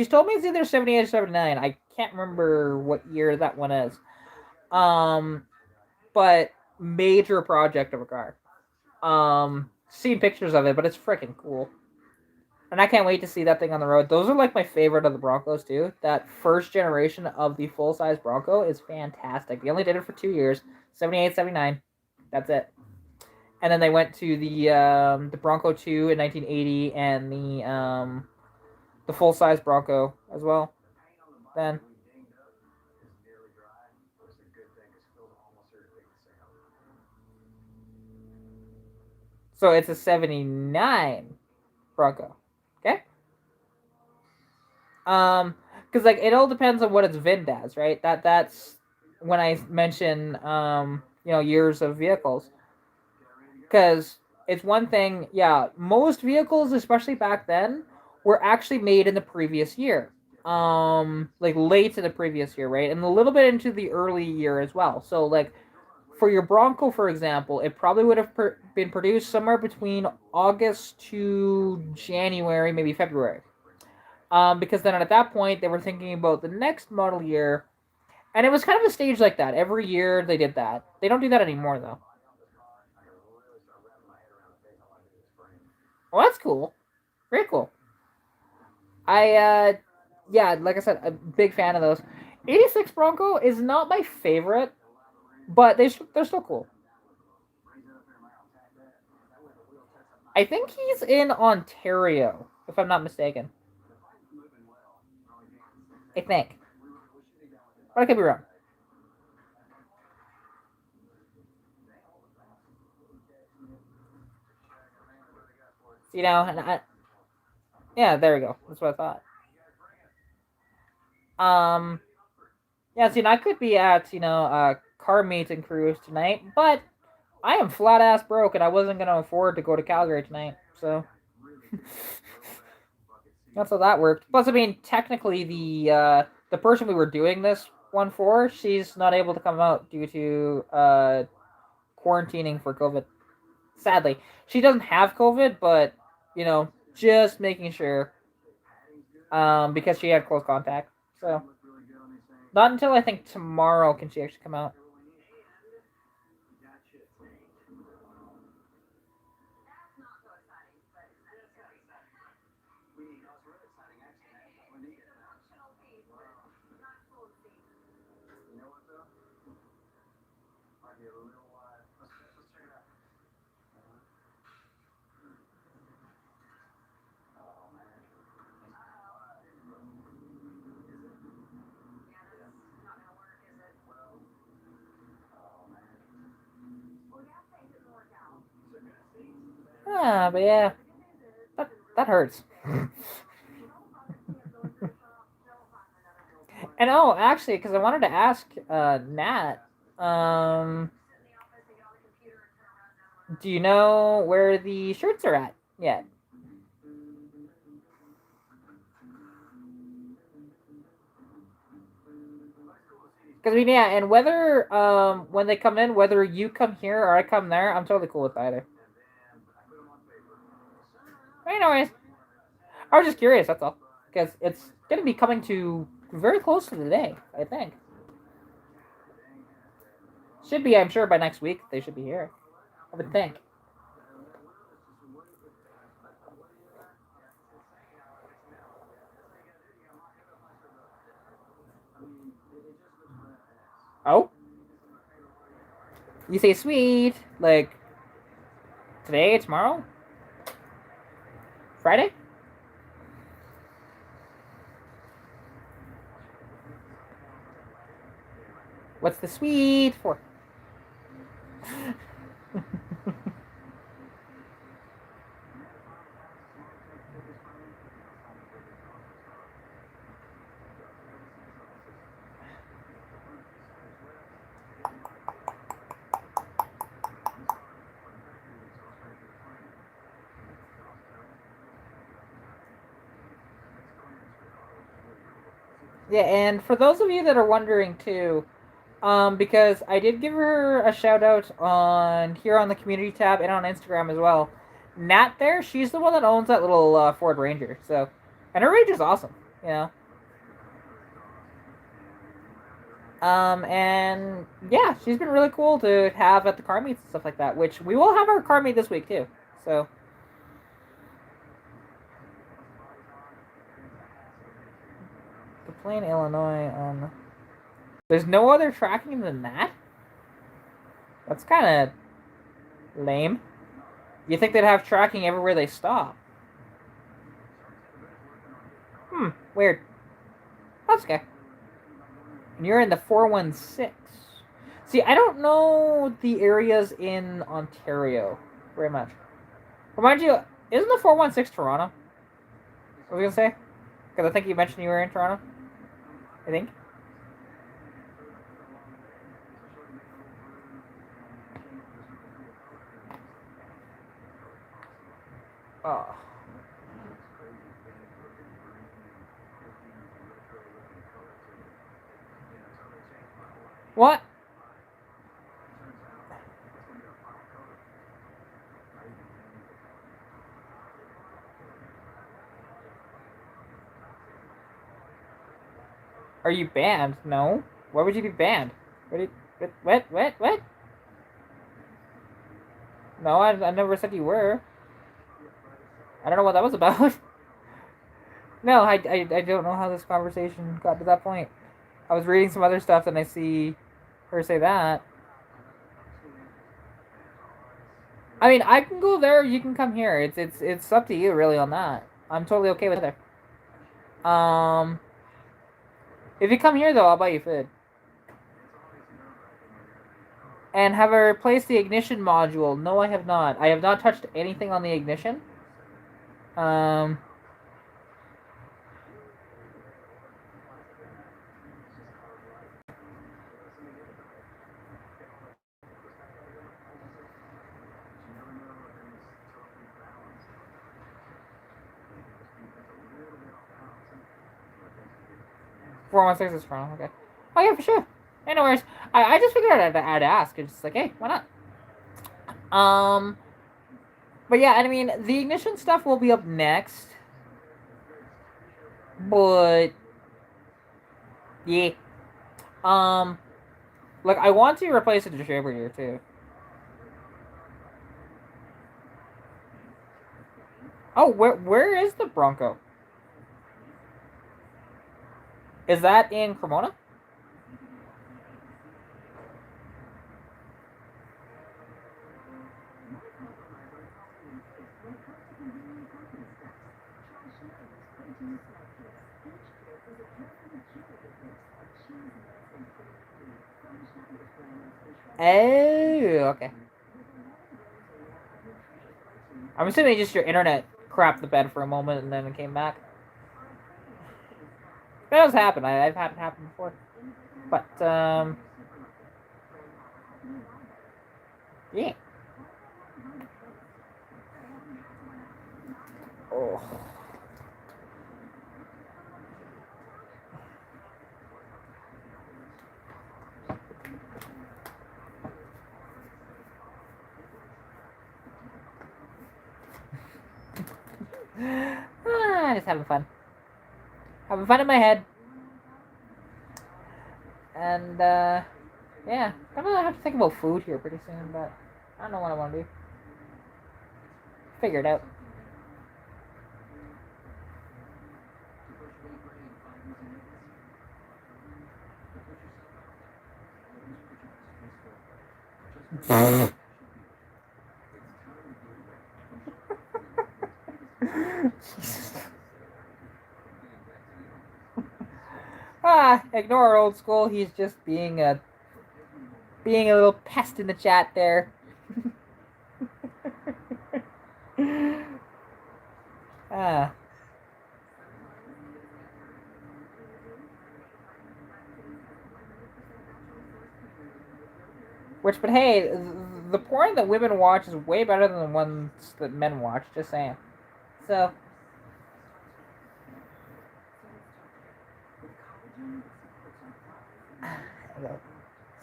told me it's either 78 or 79. I can't remember what year that one is. Um, but major project of a car. Seen pictures of it, but it's freaking cool. And I can't wait to see that thing on the road. Those are like my favorite of the Broncos too. That first generation of the full size Bronco is fantastic. They only did it for 2 years, 78, 79. That's it. And then they went to the Bronco 2 in 1980 and the full size Bronco as well. Then so it's a 79 Bronco. Okay? Because like it all depends on what it's VINed as, right? That's when I mention years of vehicles. Because it's one thing, yeah, most vehicles, especially back then, were actually made in the previous year. Like late in the previous year, right? And a little bit into the early year as well. So like for your Bronco, for example, it probably would have been produced somewhere between August to January, maybe February. Because then at that point they were thinking about the next model year, and it was kind of a stage like that. Every year they did that. They don't do that anymore though. Well, that's cool. Very cool. Yeah, like I said, a big fan of those. 86 Bronco is not my favorite, but they're still cool. I think he's in Ontario, if I'm not mistaken. I think, but I could be wrong. And yeah, there we go. That's what I thought. Yeah, I could be at car meet and cruise tonight, but I am flat ass broke, and I wasn't gonna afford to go to Calgary tonight, so that's how that worked. Plus, I mean, technically, the person we were doing this one for, she's not able to come out due to quarantining for COVID. Sadly, she doesn't have COVID, but just making sure, because she had close contact. So not until I think tomorrow can she actually come out. But yeah, that hurts. And oh, actually, because I wanted to ask Nat, um, do you know where the shirts are at yet? Because I mean, yeah, and whether when they come in, whether you come here or I come there, I'm totally cool with either. Anyways, I was just curious. That's all. Because it's gonna be coming to very close to the day, I think. Should be, I'm sure, by next week they should be here. I would think. Oh, you say sweet like today, tomorrow, Friday? What's the sweet for? Yeah, and for those of you that are wondering too, because I did give her a shout out on here on the community tab and on Instagram as well. Nat there, she's the one that owns that little Ford Ranger. So, and her Ranger's awesome, you know. And yeah, she's been really cool to have at the car meets and stuff like that. Which we will have our car meet this week too. So. The Plain, Illinois. There's no other tracking than that. That's kind of lame. You think they'd have tracking everywhere they stop? Weird. That's okay. And you're in the 416. See, I don't know the areas in Ontario very much. Remind you, isn't the 416 Toronto? What was I gonna say? Because I think you mentioned you were in Toronto. I think. Oh. What? Are you banned? No. Why would you be banned? What? No, I never said you were. I don't know what that was about. No, I don't know how this conversation got to that point. I was reading some other stuff and I see her say that. I mean, I can go there. You can come here. It's up to you, really, on that. I'm totally okay with it. If you come here though, I'll buy you food. And have I replaced the ignition module? No, I have not. I have not touched anything on the ignition. 416 is from, okay. Oh yeah, for sure. Anyways, I just figured I'd ask. It's just like, hey, why not? But yeah, and I mean, the ignition stuff will be up next. But yeah. Like I want to replace the distributor too. Oh, where is the Bronco? Is that in Cremona? Oh, okay. I'm assuming just your internet crapped the bed for a moment and then it came back. That does happen. I've had it happen before. But, yeah. Oh. Just having fun. Having fun in my head. And, yeah. I'm gonna have to think about food here pretty soon, but I don't know what I want to do. Figure it out. Ignore old school. He's just being a little pest in the chat there. Which, but hey, the porn that women watch is way better than the ones that men watch. Just saying. So.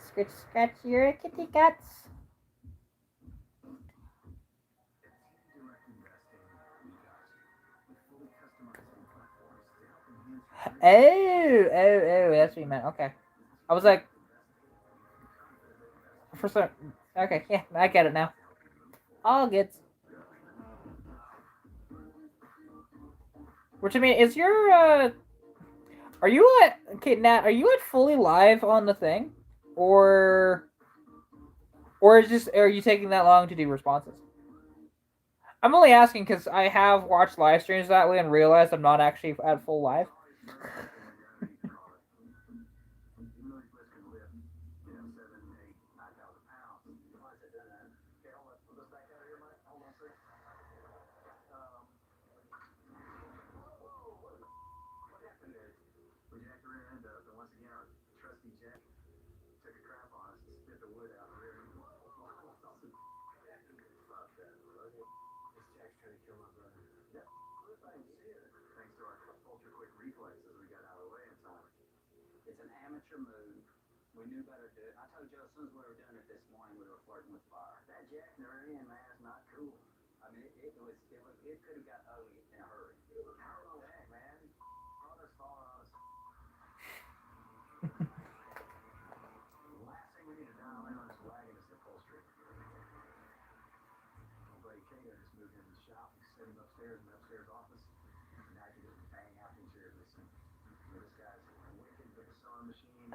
Scratch, scratch your kitty cats. Oh, that's what you meant. Okay. I was like, for some. Okay, yeah, I get it now. All good. Which I mean, is your are you at okay, Nat? Are you at fully live on the thing, or is just are you taking that long to do responses? I'm only asking because I have watched live streams that way and realized I'm not actually at full live.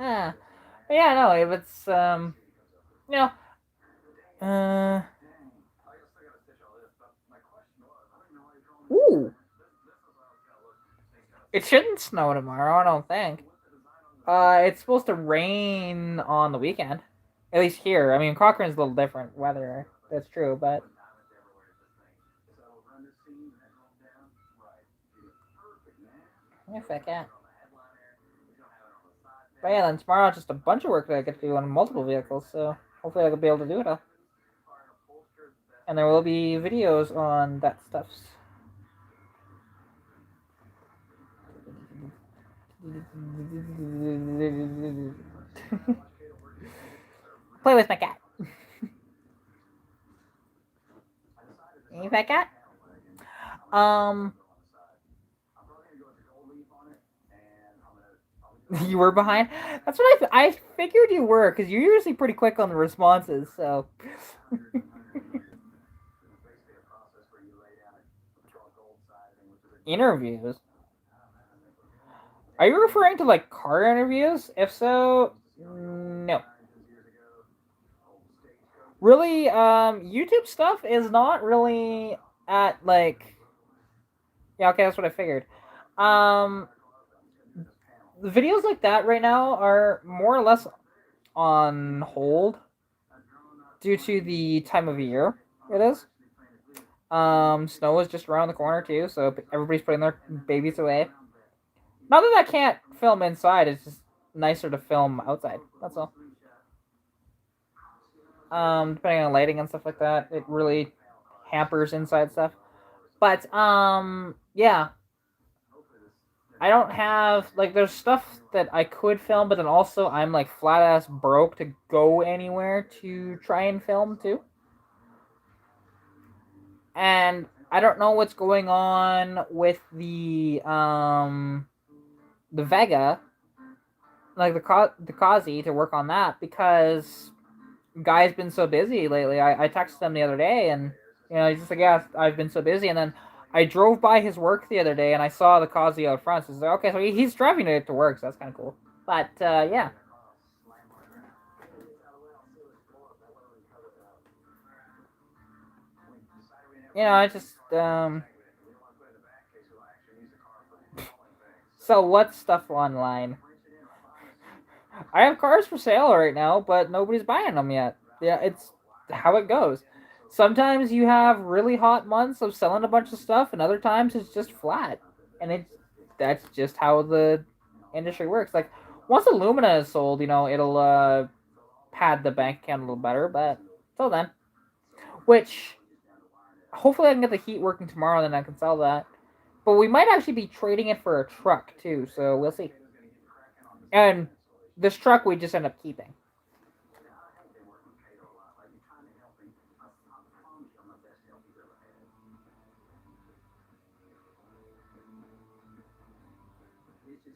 Ah, yeah, no, if it's you know, uh, ooh, it shouldn't snow tomorrow. I don't think. It's supposed to rain on the weekend. At least here. I mean, Cochrane's a little different weather. That's true, but yeah, fuck yeah. But yeah, then tomorrow just a bunch of work that I get to do on multiple vehicles. So hopefully I'll be able to do it all. And there will be videos on that stuff. Play with my cat. Hey, fat cat. Um, you were behind. That's what I figured you were because you're usually pretty quick on the responses. So interviews. Are you referring to like car interviews? If so, no. Really, YouTube stuff is not really at like. Yeah, okay, that's what I figured. Um, the videos like that right now are more or less on hold due to the time of year it is. Snow is just around the corner too, so everybody's putting their babies away. Not that I can't film inside; it's just nicer to film outside. That's all. Depending on lighting and stuff like that, it really hampers inside stuff. But yeah, I don't have like there's stuff that I could film, but then also I'm like flat ass broke to go anywhere to try and film too. And I don't know what's going on with the Vega, like the Kazi to work on that because guy's been so busy lately. I texted him the other day and he's just like, yeah, I've been so busy, and then I drove by his work the other day and I saw the Kazi out front. So it's like, okay, so he's driving it to work, so that's kind of cool. But yeah, I just sell what stuff online. I have cars for sale right now, but nobody's buying them yet. Yeah, it's how it goes. Sometimes you have really hot months of selling a bunch of stuff, and other times it's just flat, and that's just how the industry works. Like once Illumina is sold, it'll pad the bank account a little better, but till then, which hopefully I can get the heat working tomorrow, then I can sell that. But we might actually be trading it for a truck too, so we'll see. And this truck we just end up keeping.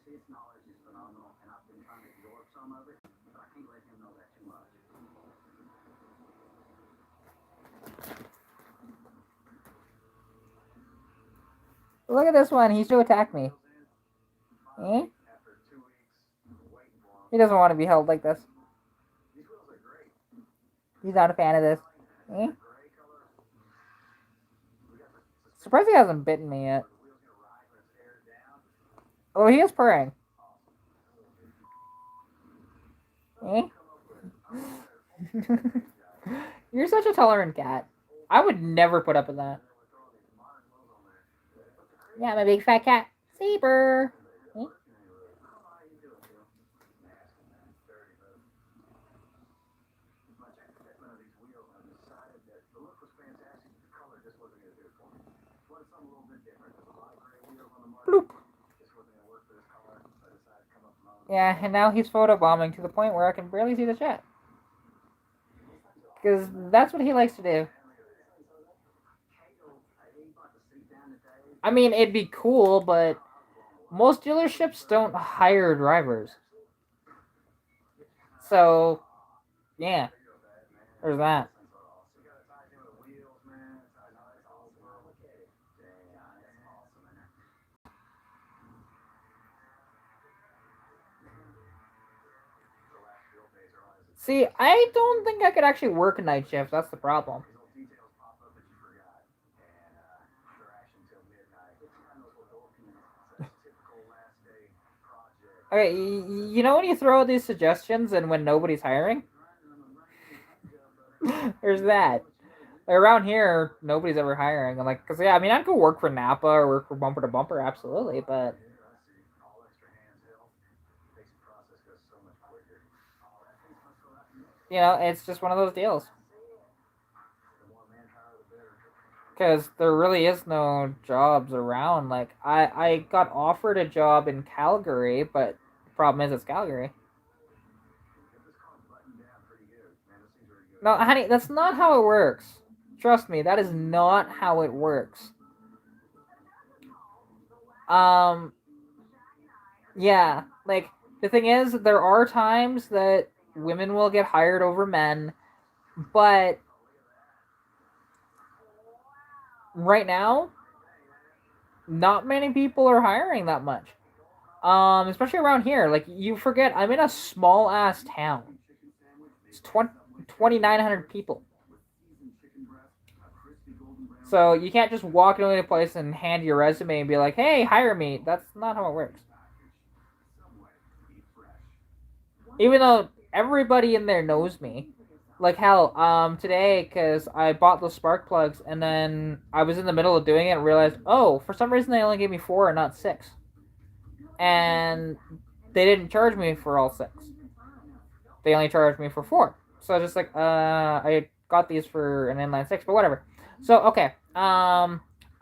His knowledge is phenomenal, and I've been trying to absorb some of it, but I can't let him know that too much. Look at this one. He's trying to attack me. Eh? He doesn't want to be held like this. He's not a fan of this. Eh? Surprised he hasn't bitten me yet. Oh, he is purring. Eh? You're such a tolerant cat. I would never put up with that. Yeah, I'm a big fat cat. Saber. Eh? Bloop. Yeah, and now he's photobombing to the point where I can barely see the chat. Because that's what he likes to do. I mean, it'd be cool, but most dealerships don't hire drivers. So, yeah, there's that. See, I don't think I could actually work a night shift. That's the problem. Okay, you know when you throw these suggestions and when nobody's hiring? There's that. Like around here, nobody's ever hiring. I'm like, cause yeah, I mean, I'd go work for Napa or work for Bumper to Bumper, absolutely, but you know, it's just one of those deals. Because there really is no jobs around. Like, I got offered a job in Calgary, but the problem is it's Calgary. No, honey, that's not how it works. Trust me, that is not how it works. Yeah, like, the thing is, there are times that women will get hired over men, but right now, not many people are hiring that much. Especially around here. Like, you forget, I'm in a small ass town. It's 2,900 people. So you can't just walk into a place and hand your resume and be like, hey, hire me. That's not how it works. Even though everybody in there knows me. Like, hell, today, because I bought those spark plugs, and then I was in the middle of doing it and realized, oh, for some reason they only gave me 4 and not 6. And they didn't charge me for all 6. They only charged me for 4. So I was just like, I got these for an inline 6, but whatever. So, okay, I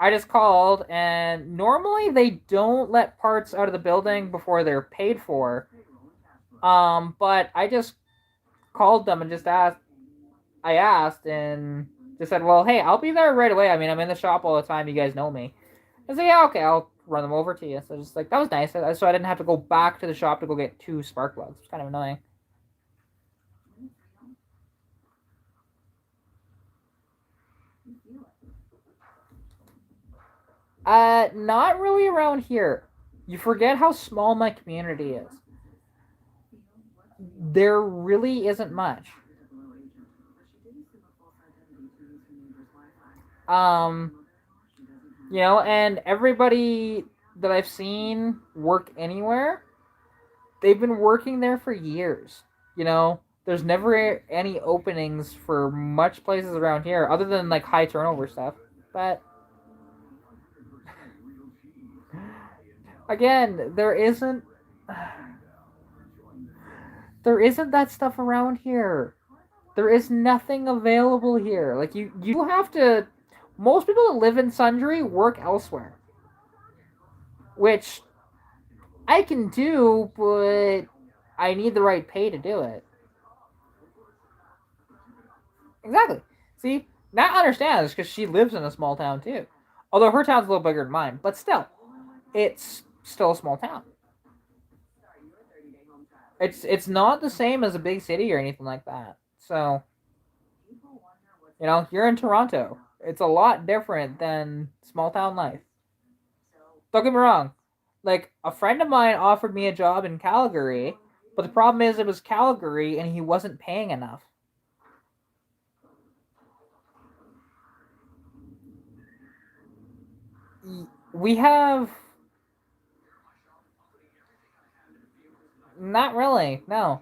just called, and normally they don't let parts out of the building before they're paid for. But I just called them and just asked, and just said, well, hey, I'll be there right away. I mean, I'm in the shop all the time. You guys know me. I said, yeah, okay, I'll run them over to you. So just like, that was nice. So I didn't have to go back to the shop to go get 2 spark plugs. It's kind of annoying. Not really around here. You forget how small my community is. There really isn't much. You know, and everybody that I've seen work anywhere, they've been working there for years. You know, there's never any openings for much places around here other than like high turnover stuff. But again, there isn't that stuff around here. There is nothing available here. Like you have to. Most people that live in Sundry work elsewhere, which I can do, but I need the right pay to do it. Exactly. See, Nat understands because she lives in a small town too. Although her town's a little bigger than mine, but still, it's still a small town. It's not the same as a big city or anything like that. So, you're in Toronto. It's a lot different than small town life. Don't get me wrong. Like, a friend of mine offered me a job in Calgary, but the problem is it was Calgary and he wasn't paying enough. We have. Not really, no.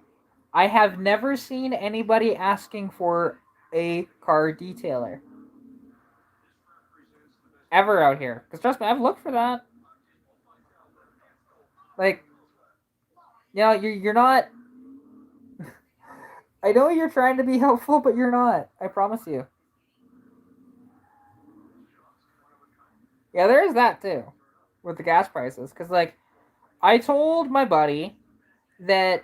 I have never seen anybody asking for a car detailer. Ever out here. Because trust me, I've looked for that. Like, you're not. I know you're trying to be helpful, but you're not. I promise you. Yeah, there is that too. With the gas prices. Because, like, I told my buddy that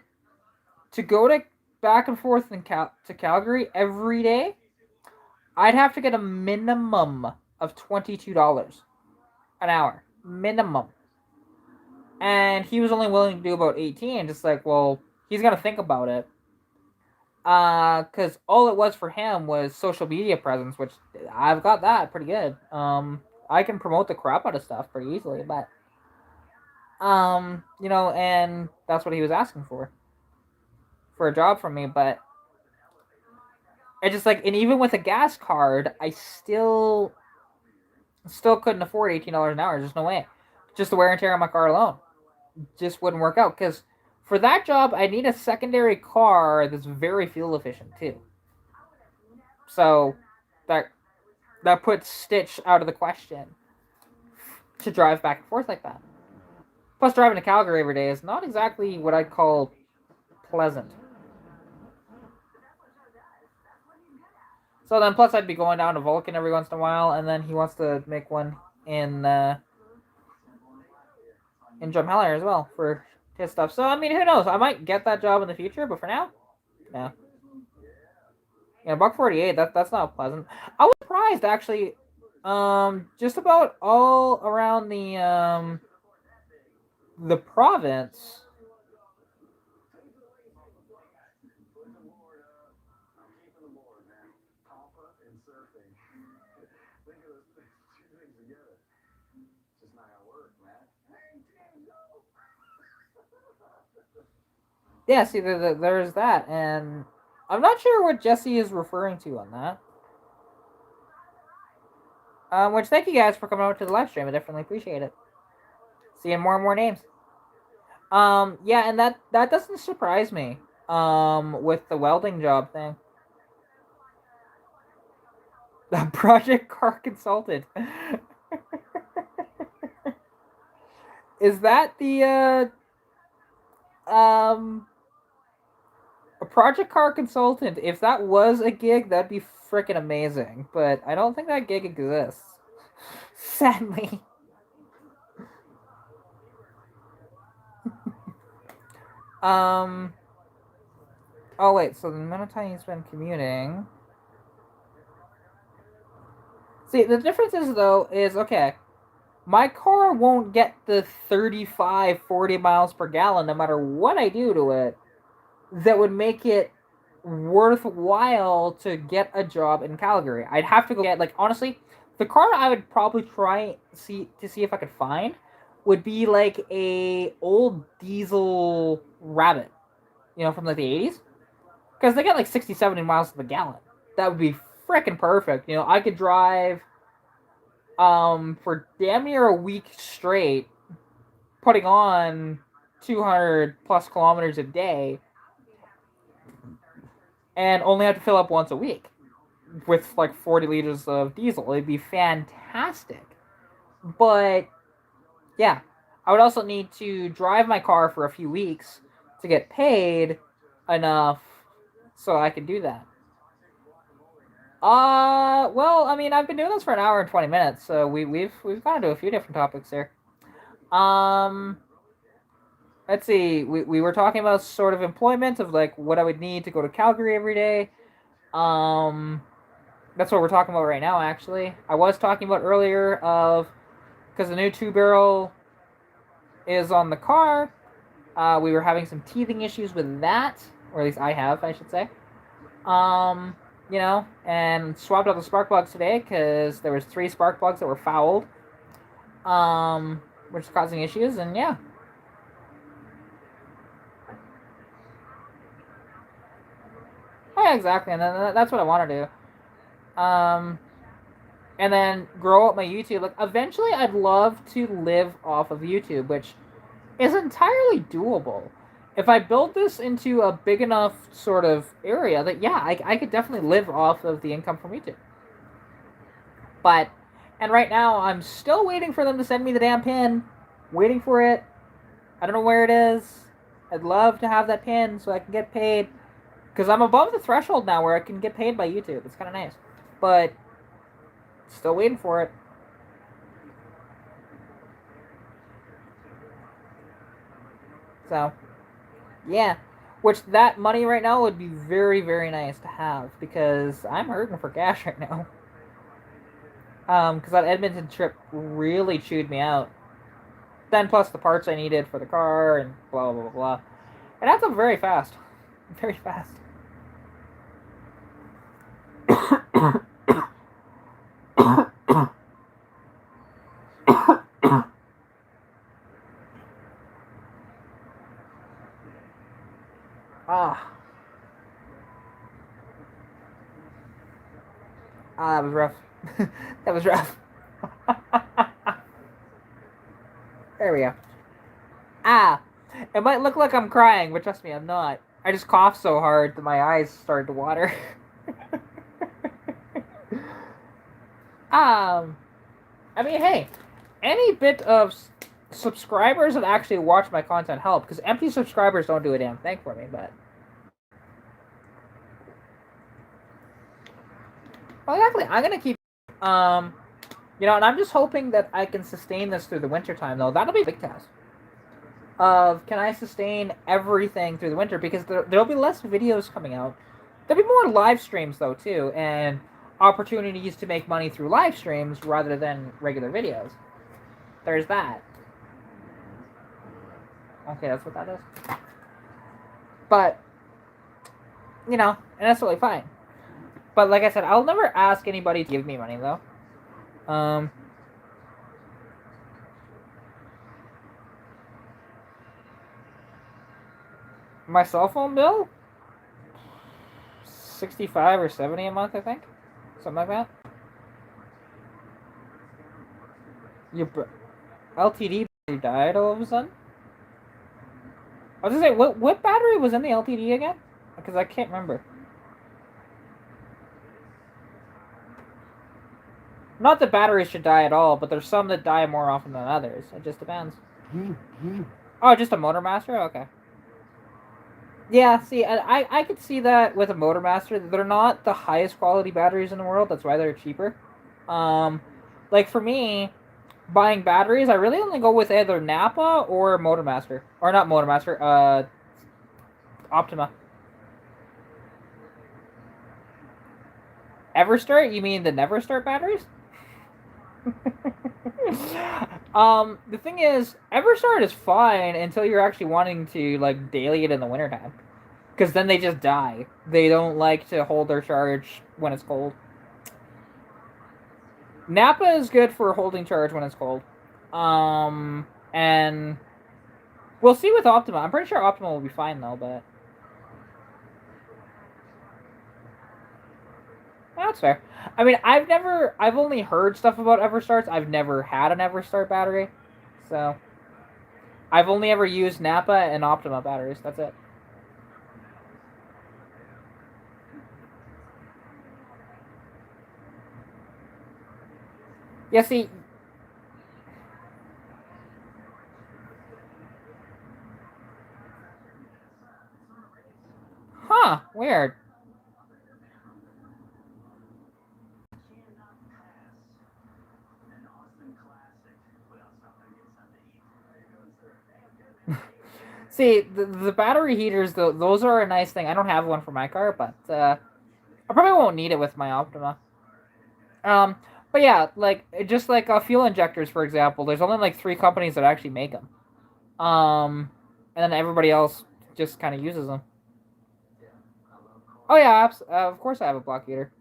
to go to back and forth to Calgary every day, I'd have to get a minimum of $22 an hour. Minimum. And he was only willing to do about 18. Just like, well, he's gonna think about it. Because all it was for him was social media presence, which I've got that pretty good. I can promote the crap out of stuff pretty easily, but and that's what he was asking for a job from me. But it's just like, and even with a gas card, I still couldn't afford $18 an hour. There's no way. Just the wear and tear on my car alone just wouldn't work out, because for that job I need a secondary car that's very fuel efficient too. So that puts Stitch out of the question to drive back and forth like that. Plus, driving to Calgary every day is not exactly what I'd call pleasant. So then, plus I'd be going down to Vulcan every once in a while, and then he wants to make one in Drumheller as well for his stuff. So I mean, who knows? I might get that job in the future, but for now, no. Yeah, $1.48. That's not pleasant. I was surprised actually. Just about all around the province. Yeah, see, there's that, and I'm not sure what Jesse is referring to on that. Which, thank you guys for coming over to the live stream. I definitely appreciate it. Seeing more and more names. Yeah, and that doesn't surprise me. With the welding job thing. The project car consultant. Is that the a project car consultant? If that was a gig, that'd be freaking amazing. But I don't think that gig exists. Sadly. Oh wait, so the amount of time you spend commuting. See, the difference is though is okay. My car won't get the 35, 40 miles per gallon no matter what I do to it. That would make it worthwhile to get a job in Calgary. I'd have to go get, like, honestly, the car I would probably try see if I could find would be like a old diesel Rabbit, from like the 80s, because they get like 60, 70 miles to the gallon. That would be freaking perfect. I could drive for damn near a week straight, putting on 200 plus kilometers a day, and only have to fill up once a week with like 40 liters of diesel. It'd be fantastic. But yeah, I would also need to drive my car for a few weeks to get paid enough so I could do that. Well, I mean, I've been doing this for an hour and 20 minutes, so we've gone into a few different topics here. Um, let's see, we were talking about sort of employment of like what I would need to go to Calgary every day. Um, that's what we're talking about right now. Actually, I was talking about earlier of because the new 2 barrel is on the car. We were having some teething issues with that, or at least I have, I should say. Um, and swapped out the spark plugs today because there was 3 spark plugs that were fouled, which is causing issues, and yeah. Oh, yeah, exactly, and that's what I want to do. And then grow up my YouTube. Like, eventually, I'd love to live off of YouTube, which is entirely doable. If I build this into a big enough sort of area, that yeah, I could definitely live off of the income from YouTube. But, and right now, I'm still waiting for them to send me the damn pin. Waiting for it. I don't know where it is. I'd love to have that pin so I can get paid. Because I'm above the threshold now where I can get paid by YouTube. It's kind of nice. But, still waiting for it. So, yeah. Which, that money right now would be very, very nice to have. Because I'm hurting for cash right now. Because that Edmonton trip really chewed me out. Then plus the parts I needed for the car and blah, blah, blah, blah. It adds up very fast. Very fast. Ah. Ah, that was rough. That was rough. There we go. Ah. It might look like I'm crying, but trust me, I'm not. I just coughed so hard that my eyes started to water. I mean, hey, any bit of subscribers that actually watch my content help, because empty subscribers don't do a damn thing for me, but... Well, exactly. I'm gonna keep, and I'm just hoping that I can sustain this through the winter time, though. That'll be a big test. Can I sustain everything through the winter? Because there'll be less videos coming out. There'll be more live streams, though, too, and opportunities to make money through live streams rather than regular videos. There's that. Okay, that's what that is. But, and that's totally fine. But like I said, I'll never ask anybody to give me money, though. My cell phone bill? 65 or 70 a month, I think. Something like that. Your LTD battery died all of a sudden? I was gonna say, what battery was in the LTD again? Because I can't remember. Not that batteries should die at all, but there's some that die more often than others. It just depends. Oh, just a Motor Master? Okay. Yeah, see, I could see that with a Motor Master. They're not the highest quality batteries in the world. That's why they're cheaper. Like for me, buying batteries, I really only go with either Napa or Motor Master. Or not Motor Master, Optima. Everstart? You mean the Never Start batteries? The thing is, Everstart is fine until you're actually wanting to like daily it in the wintertime. Because then they just die. They don't like to hold their charge when it's cold. Napa is good for holding charge when it's cold. And we'll see with Optima. I'm pretty sure Optima will be fine though, but that's fair. I mean, I've only heard stuff about Everstarts. I've never had an Everstart battery, so I've only ever used Napa and Optima batteries. That's it. Yeah, see. Huh, weird. See, the battery heaters, though, those are a nice thing. I don't have one for my car, but I probably won't need it with my Optima. Um, but yeah, like just like fuel injectors, for example. There's only like 3 companies that actually make them. Um, and then everybody else just kind of uses them. Oh yeah, of course I have a block heater.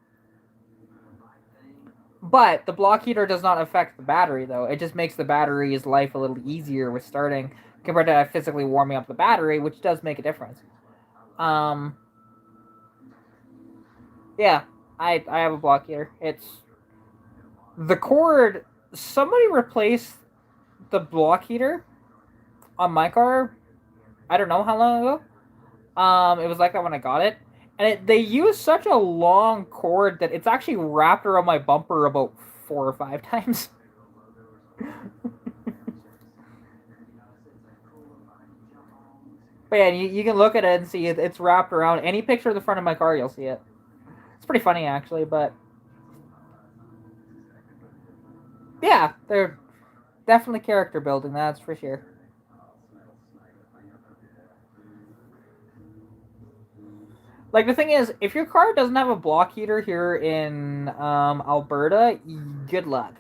But the block heater does not affect the battery, though. It just makes the battery's life a little easier with starting compared to physically warming up the battery, which does make a difference. Um, yeah, I have a block heater. It's the cord. Somebody replaced the block heater on my car. I don't know how long ago. It was like that when I got it, and they used such a long cord that it's actually wrapped around my bumper about 4 or 5 times. But yeah, you can look at it and see it's wrapped around any picture of the front of my car. You'll see it. It's pretty funny actually, but yeah, they're definitely character building. That's for sure. Like the thing is, if your car doesn't have a block heater here in Alberta, good luck.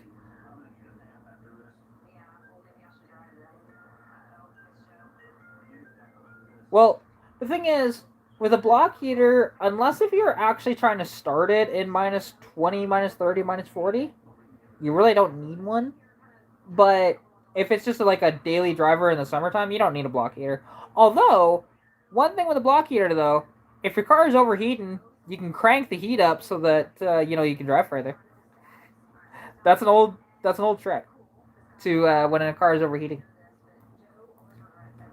Well, the thing is, with a block heater, unless if you're actually trying to start it in -20, -30, -40, you really don't need one. But if it's just like a daily driver in the summertime, you don't need a block heater. Although, one thing with a block heater though, if your car is overheating, you can crank the heat up so that you can drive further. That's an old trick to when a car is overheating.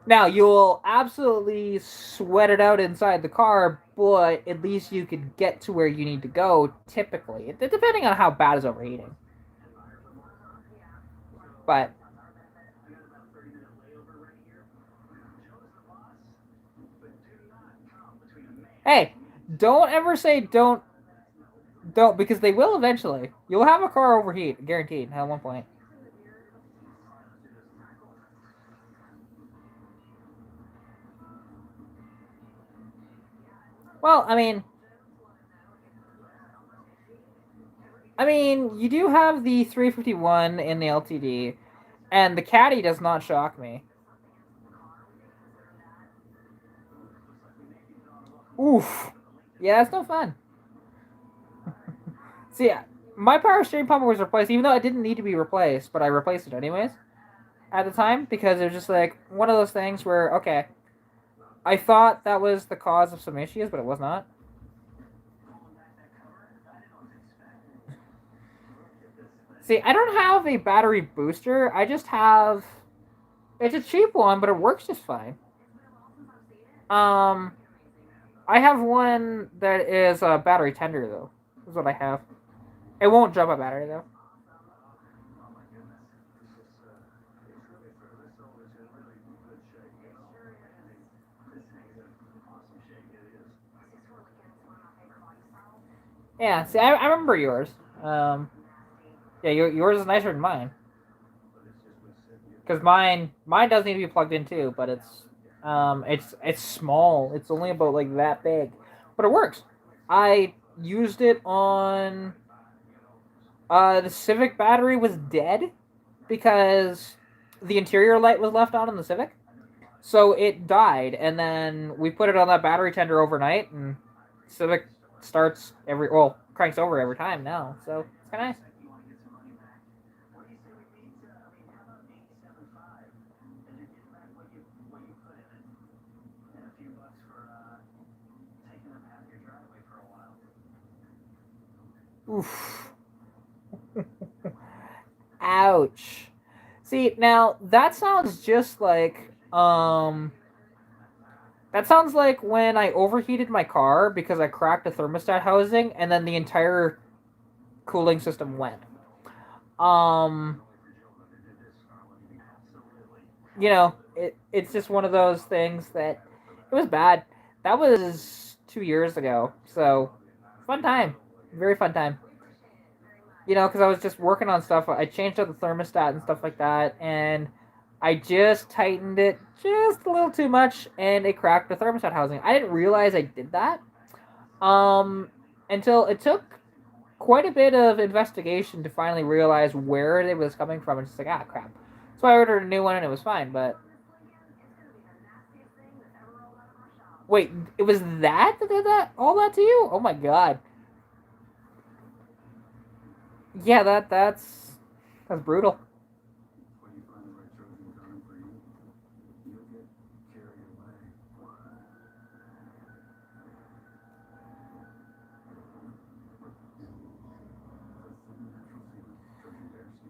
Now you'll absolutely sweat it out inside the car, but at least you could get to where you need to go. Typically, depending on how bad is overheating. But hey, don't ever say don't because they will eventually. You'll have a car overheat, guaranteed, at one point. Well, I mean, you do have the 351 in the LTD, and the Caddy does not shock me. Oof. Yeah, it's no fun. See, my power steering pump was replaced, even though it didn't need to be replaced, but I replaced it anyways at the time because it was just like one of those things where, okay, I thought that was the cause of some issues, but it was not. See, I don't have a battery booster. I just have. It's a cheap one, but it works just fine. Um, I have one that is a battery tender though. Is what I have. It won't jump a battery though. Yeah. See, I remember yours. Um, yeah, yours is nicer than mine. Because mine does need to be plugged in too, but it's small. It's only about like that big, but it works. I used it on the Civic battery was dead because the interior light was left on in the Civic, so it died. And then we put it on that battery tender overnight, and Civic starts cranks over every time now. So it's kind of nice. Oof. Ouch. See, now that sounds just like that sounds like when I overheated my car because I cracked the thermostat housing and then the entire cooling system went. Um, it's just one of those things that it was bad. That was 2 years ago, so fun time, very fun time. Because I was just working on stuff. I changed out the thermostat and stuff like that, and I just tightened it just a little too much, and it cracked the thermostat housing. I didn't realize I did that until it took quite a bit of investigation to finally realize where it was coming from. It's just like, ah, crap. So I ordered a new one, and it was fine, but... Wait, it was that did that? All that to you? Oh my god. Yeah, that's brutal. When you find the right chosen time for you, you'll get carried away.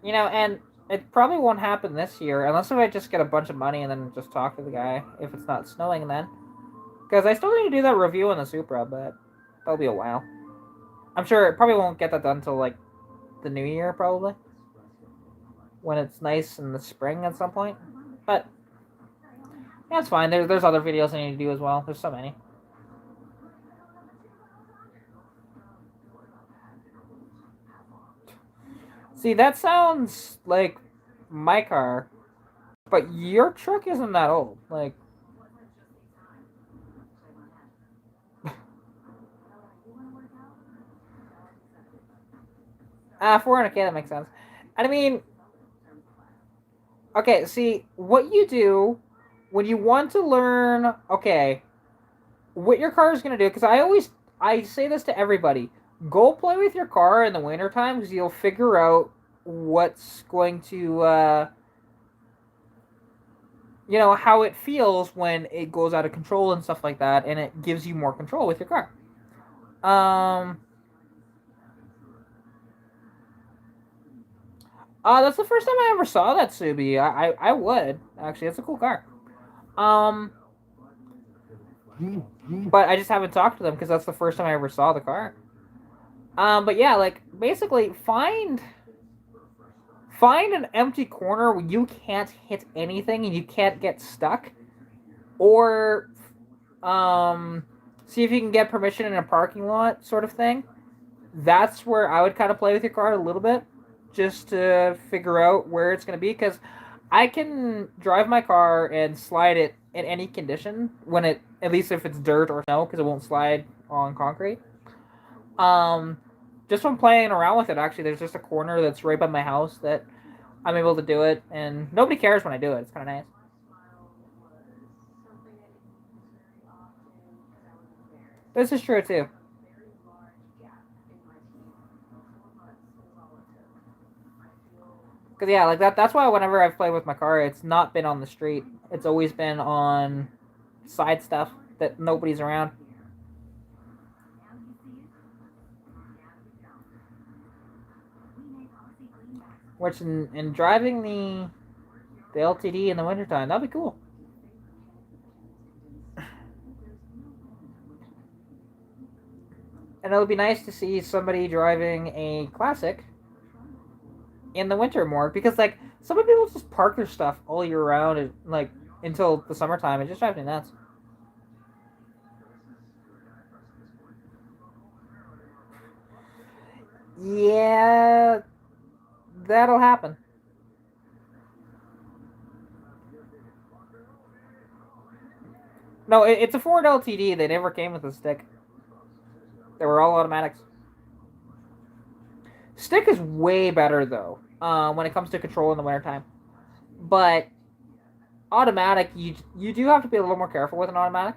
You know, and it probably won't happen this year unless if I just get a bunch of money and then just talk to the guy if it's not snowing then. Because I still need to do that review on the Supra, but that'll be a while. I'm sure it probably won't get that done until like the new year, probably. When it's nice in the spring at some point. But yeah, it's fine. There's other videos I need to do as well. There's so many. See, that sounds like my car, but your truck isn't that old. Like, 400K, that makes sense. And I mean, okay, see, what you do when you want to learn, okay, what your car is going to do, because I say this to everybody, go play with your car in the wintertime because you'll figure out what's going to, you know, how it feels when it goes out of control and stuff like that, and it gives you more control with your car. That's the first time I ever saw that Subi. I would actually. It's a cool car. But I just haven't talked to them because that's the first time I ever saw the car. But yeah, like basically find an empty corner where you can't hit anything and you can't get stuck, or see if you can get permission in a parking lot, sort of thing. That's where I would kind of play with your car a little bit, just to figure out where it's going to be, because I can drive my car and slide it in any condition when it, at least if it's dirt or snow, because it won't slide on concrete. Just from playing around with it, actually, there's just a corner that's right by my house that I'm able to do it, and nobody cares when I do it. It's kind of nice. This is true too. Cause yeah, like that's why whenever I've played with my car, it's not been on the street. It's always been on side stuff that nobody's around. Which in driving the LTD in the wintertime, that'd be cool. And it'll be nice to see somebody driving a classic in the winter more, because like some people just park their stuff all year round and like until the summertime. It just drives me nuts. Yeah, that'll happen. No, it's a Ford LTD. They never came with a stick. They were all automatics. Stick is way better though when it comes to control in the wintertime. But automatic, you do have to be a little more careful with an automatic.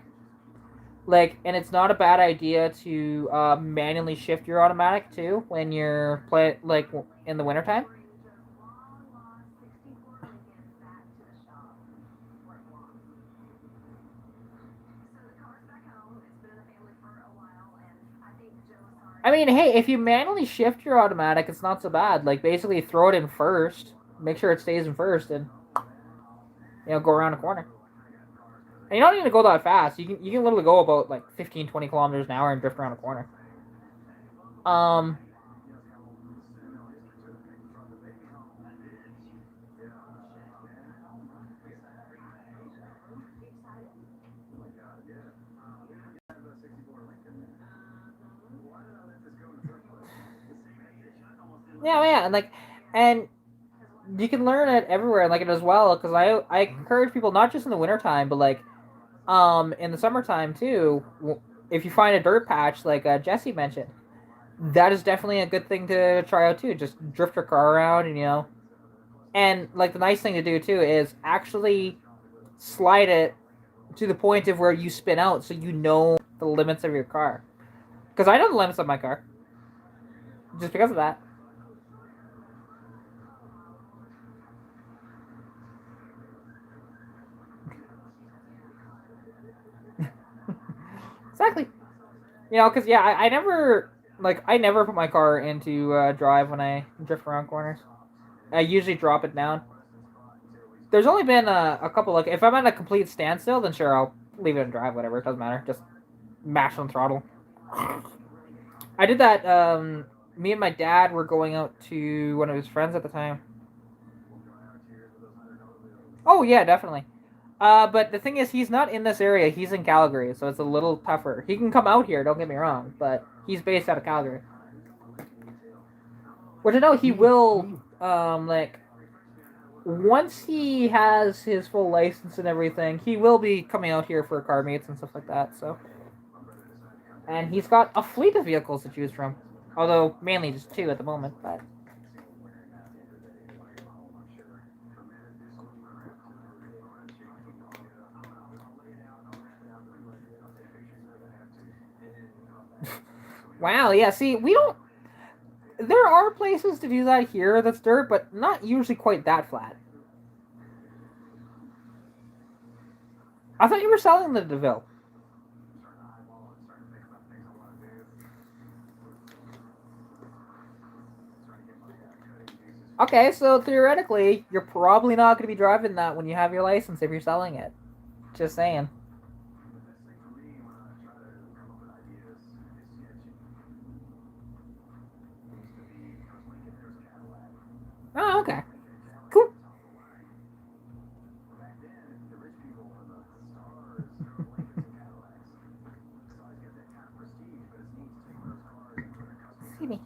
Like, and it's not a bad idea to manually shift your automatic too when you're like in the wintertime. I mean, hey, if you manually shift your automatic, it's not so bad. Like, basically, throw it in first, make sure it stays in first, and go around a corner. And you don't need to go that fast. You can literally go about like 15, 20 kilometers an hour and drift around a corner. Um. Yeah, yeah, and like, and you can learn it everywhere, like it as well. Because I encourage people not just in the wintertime, but like in the summertime too. If you find a dirt patch, like Jesse mentioned, that is definitely a good thing to try out too. Just drift your car around, and and like the nice thing to do too is actually slide it to the point of where you spin out, so you know the limits of your car. Because I know the limits of my car, just because of that. Exactly. Because yeah, I never put my car into drive when I drift around corners. I usually drop it down. There's only been a couple, like if I'm at a complete standstill, then sure I'll leave it in drive, whatever, it doesn't matter. Just mash on throttle. I did that. Me and my dad were going out to one of his friends at the time. Oh yeah, definitely. But the thing is, he's not in this area. He's in Calgary, so it's a little tougher. He can come out here. Don't get me wrong, but he's based out of Calgary. Which I know he will. Like once he has his full license and everything, he will be coming out here for car meets and stuff like that. So, and he's got a fleet of vehicles to choose from, although mainly just two at the moment. But wow, yeah. See, we don't. There are places to do that here that's dirt, but not usually quite that flat. I thought you were selling the DeVille. Okay, so theoretically, you're probably not going to be driving that when you have your license if you're selling it. Just saying. Oh, okay. Cool. See me.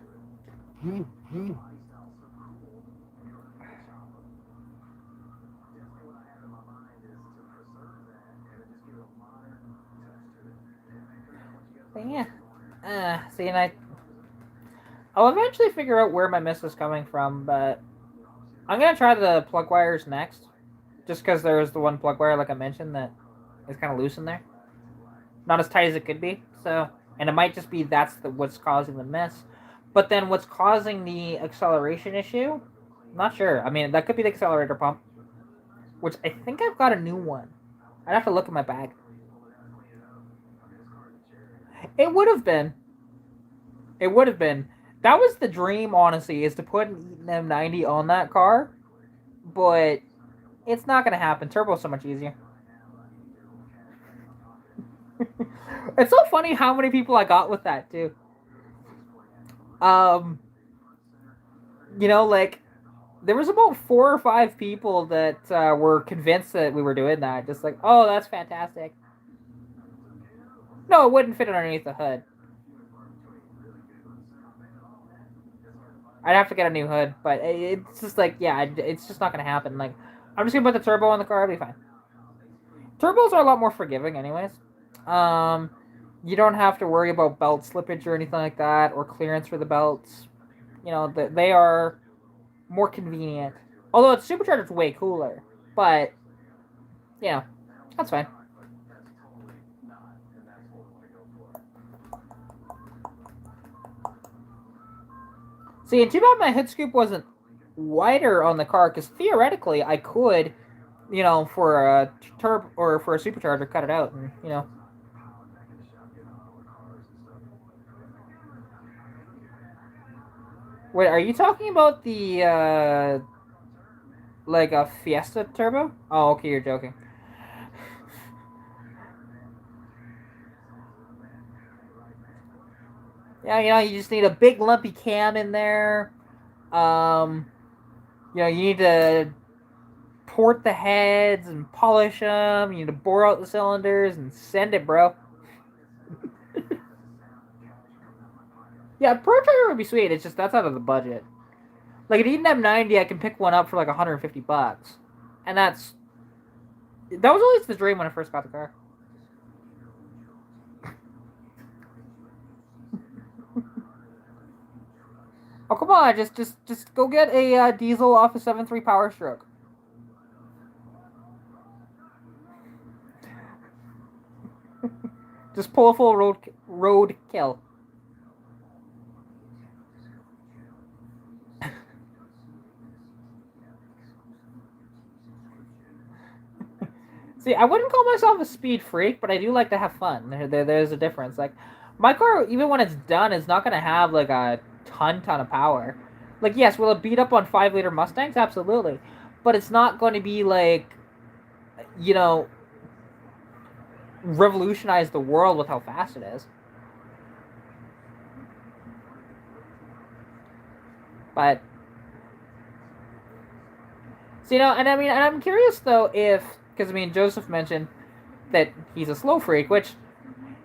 But yeah. See, and I'll eventually figure out where my miss is coming from, but I'm gonna try the plug wires next, just because there's the one plug wire, like I mentioned, that is kind of loose in there, not as tight as it could be. So, and it might just be what's causing the miss. But then what's causing the acceleration issue? Not sure. I mean, that could be the accelerator pump, which I think I've got a new one. I'd have to look in my bag. It would have been. It would have been. That was the dream, honestly, is to put an M90 on that car, but it's not going to happen. Turbo's so much easier. It's so funny how many people I got with that too. Um, like there was about 4 or 5 people that were convinced that we were doing that. Just like, oh, that's fantastic. No, it wouldn't fit underneath the hood. I'd have to get a new hood, but it's just like, yeah, it's just not gonna happen. Like, I'm just gonna put the turbo on the car, it'll be fine. Turbos are a lot more forgiving, anyways. You don't have to worry about belt slippage or anything like that, or clearance for the belts. They are more convenient. Although its supercharger is way cooler, but that's fine. See, and too bad my head scoop wasn't wider on the car, because theoretically I could, for a turb or for a supercharger, cut it out, and. Wait, are you talking about the like a Fiesta turbo? Oh, okay, you're joking. Yeah, you just need a big lumpy cam in there. Um, you need to port the heads and polish them. You need to bore out the cylinders and send it, bro. Yeah, Pro Charger would be sweet. It's just that's out of the budget. Like an Eden M90, I can pick one up for like $150, and that was always the dream when I first got the car. Oh come on, just go get a diesel off a 7.3 Power Stroke. Just pull a full road kill. See, I wouldn't call myself a speed freak, but I do like to have fun. There's a difference. Like, my car, even when it's done, is not going to have, like, a ton of power. Like, yes, will it beat up on 5-liter Mustangs? Absolutely. But it's not going to be, like, you know, revolutionize the world with how fast it is. But, so, and I mean, and I'm curious, though, if, because, I mean, Joseph mentioned that he's a slow freak, which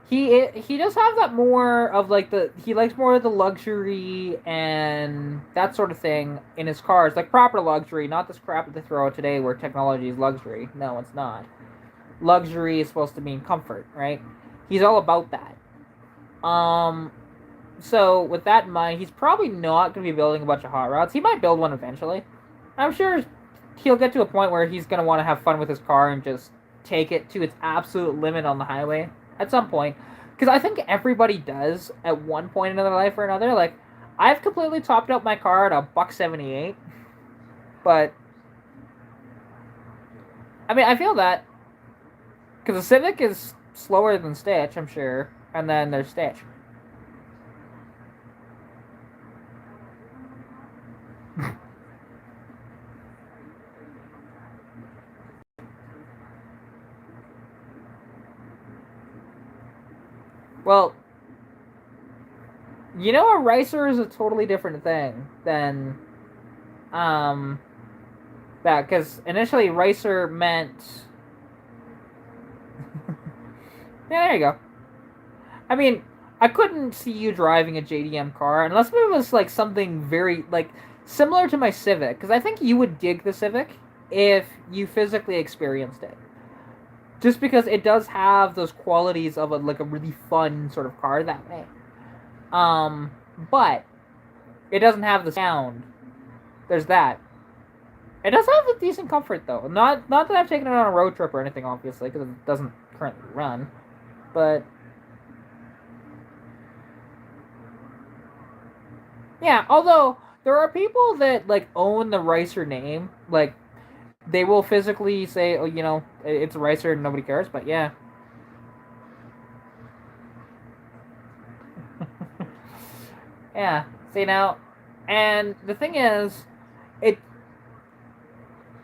he does have that more of like he likes more of the luxury and that sort of thing in his cars, like proper luxury, not this crap that they throw out today where technology is luxury. No, it's not. Luxury is supposed to mean comfort, right? He's all about that. So with that in mind, he's probably not going to be building a bunch of hot rods. He might build one eventually. I'm sure he'll get to a point where he's going to want to have fun with his car and just take it to its absolute limit on the highway at some point. Because I think everybody does at one point in their life or another. Like, I've completely topped out my car at a $1.78. But, I mean, I feel that. Because the Civic is slower than Stitch, I'm sure. And then there's Stitch. Well, a racer is a totally different thing than that, because initially racer meant yeah, there you go. I mean, I couldn't see you driving a JDM car unless it was like something very like similar to my Civic, because I think you would dig the Civic if you physically experienced it. Just because it does have those qualities of a really fun sort of car that way. But it doesn't have the sound. There's that. It does have a decent comfort though. Not that I've taken it on a road trip or anything, obviously, because it doesn't currently run. But yeah, although there are people that like own the Ricer name, like they will physically say, "Oh, it's a Ricer and nobody cares." But yeah. Yeah. See now, and the thing is, it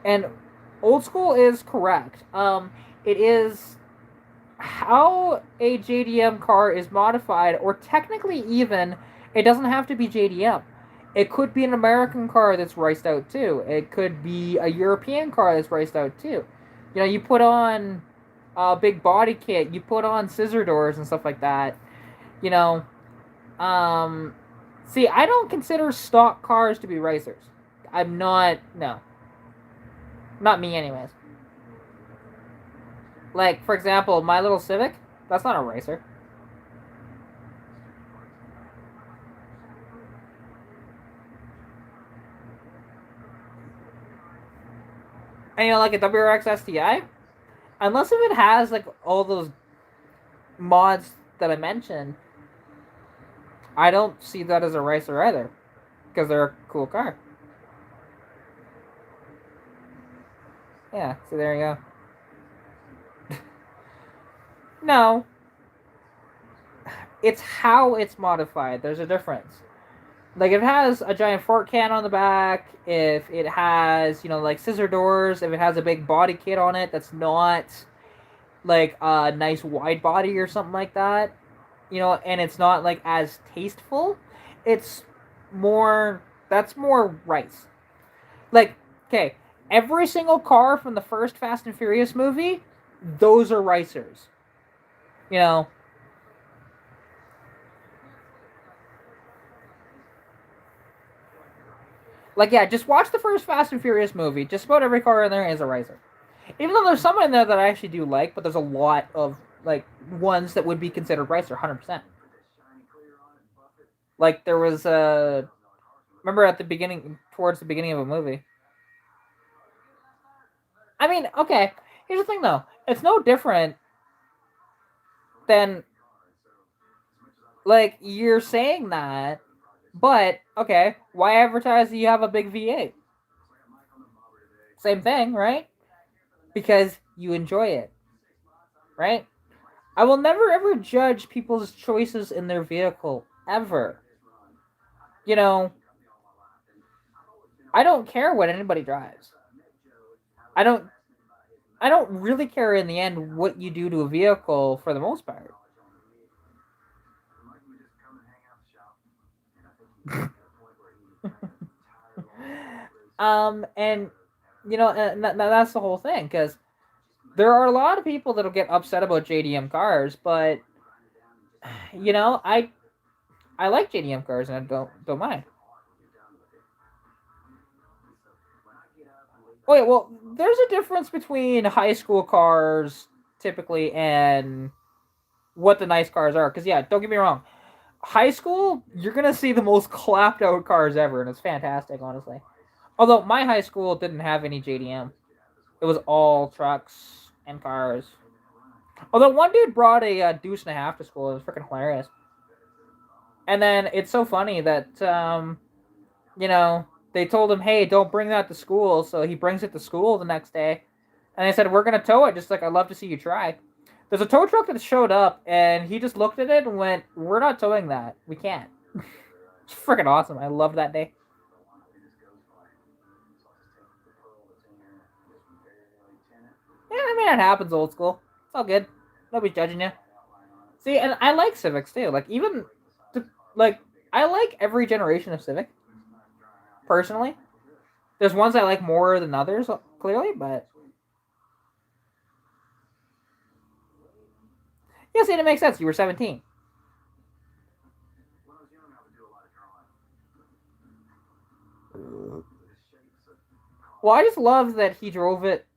and old school is correct. It is how a JDM car is modified, or technically even, it doesn't have to be JDM. It could be an American car that's riced out too. It could be a European car that's riced out too. You put on a big body kit, you put on scissor doors and stuff like that. See, I don't consider stock cars to be racers. I'm not, no. Not me anyways. Like, for example, my little Civic, that's not a racer. And like a WRX STI, unless if it has like all those mods that I mentioned, I don't see that as a racer either, because they're a cool car. Yeah, so there you go. No, it's how it's modified. There's a difference. Like, if it has a giant fork can on the back, if it has, like scissor doors, if it has a big body kit on it that's not like a nice wide body or something like that, and it's not like as tasteful, it's more, that's more rice. Like, okay, every single car from the first Fast and Furious movie, those are ricers. Like, yeah, just watch the first Fast and Furious movie. Just about every car in there is a racer. Even though there's some in there that I actually do like, but there's a lot of like ones that would be considered racer, 100%. Like there was remember at the beginning, towards the beginning of a movie. I mean, okay. Here's the thing, though. It's no different than like you're saying that, but okay. Why advertise that you have a big V8? Same thing, right? Because you enjoy it, right? I will never ever judge people's choices in their vehicle ever. You know, I don't care what anybody drives. I don't I don't really care in the end what you do to a vehicle for the most part. And that's the whole thing because there are a lot of people that'll get upset about JDM cars, but I like JDM cars and I don't mind. Oh yeah, well, there's a difference between high school cars typically and what the nice cars are. Because yeah, don't get me wrong, high school you're gonna see the most clapped out cars ever, and it's fantastic, honestly. Although my high school didn't have any JDM, it was all trucks and cars. Although one dude brought a deuce and a half to school, it was freaking hilarious. And then it's so funny that you know, they told him, "Hey, don't bring that to school." So he brings it to school the next day, and they said, "We're gonna tow it. Just like I'd love to see you try." There's a tow truck that showed up, and he just looked at it and went, "We're not towing that. We can't." It's freaking awesome. I loved that day. Yeah, I mean, it happens old school. It's all good. Nobody's judging you. See, and I like Civics too. Like even, like I like every generation of Civic personally. There's ones I like more than others, clearly, but yes, it makes sense. You were 17. Well, I just love that he drove it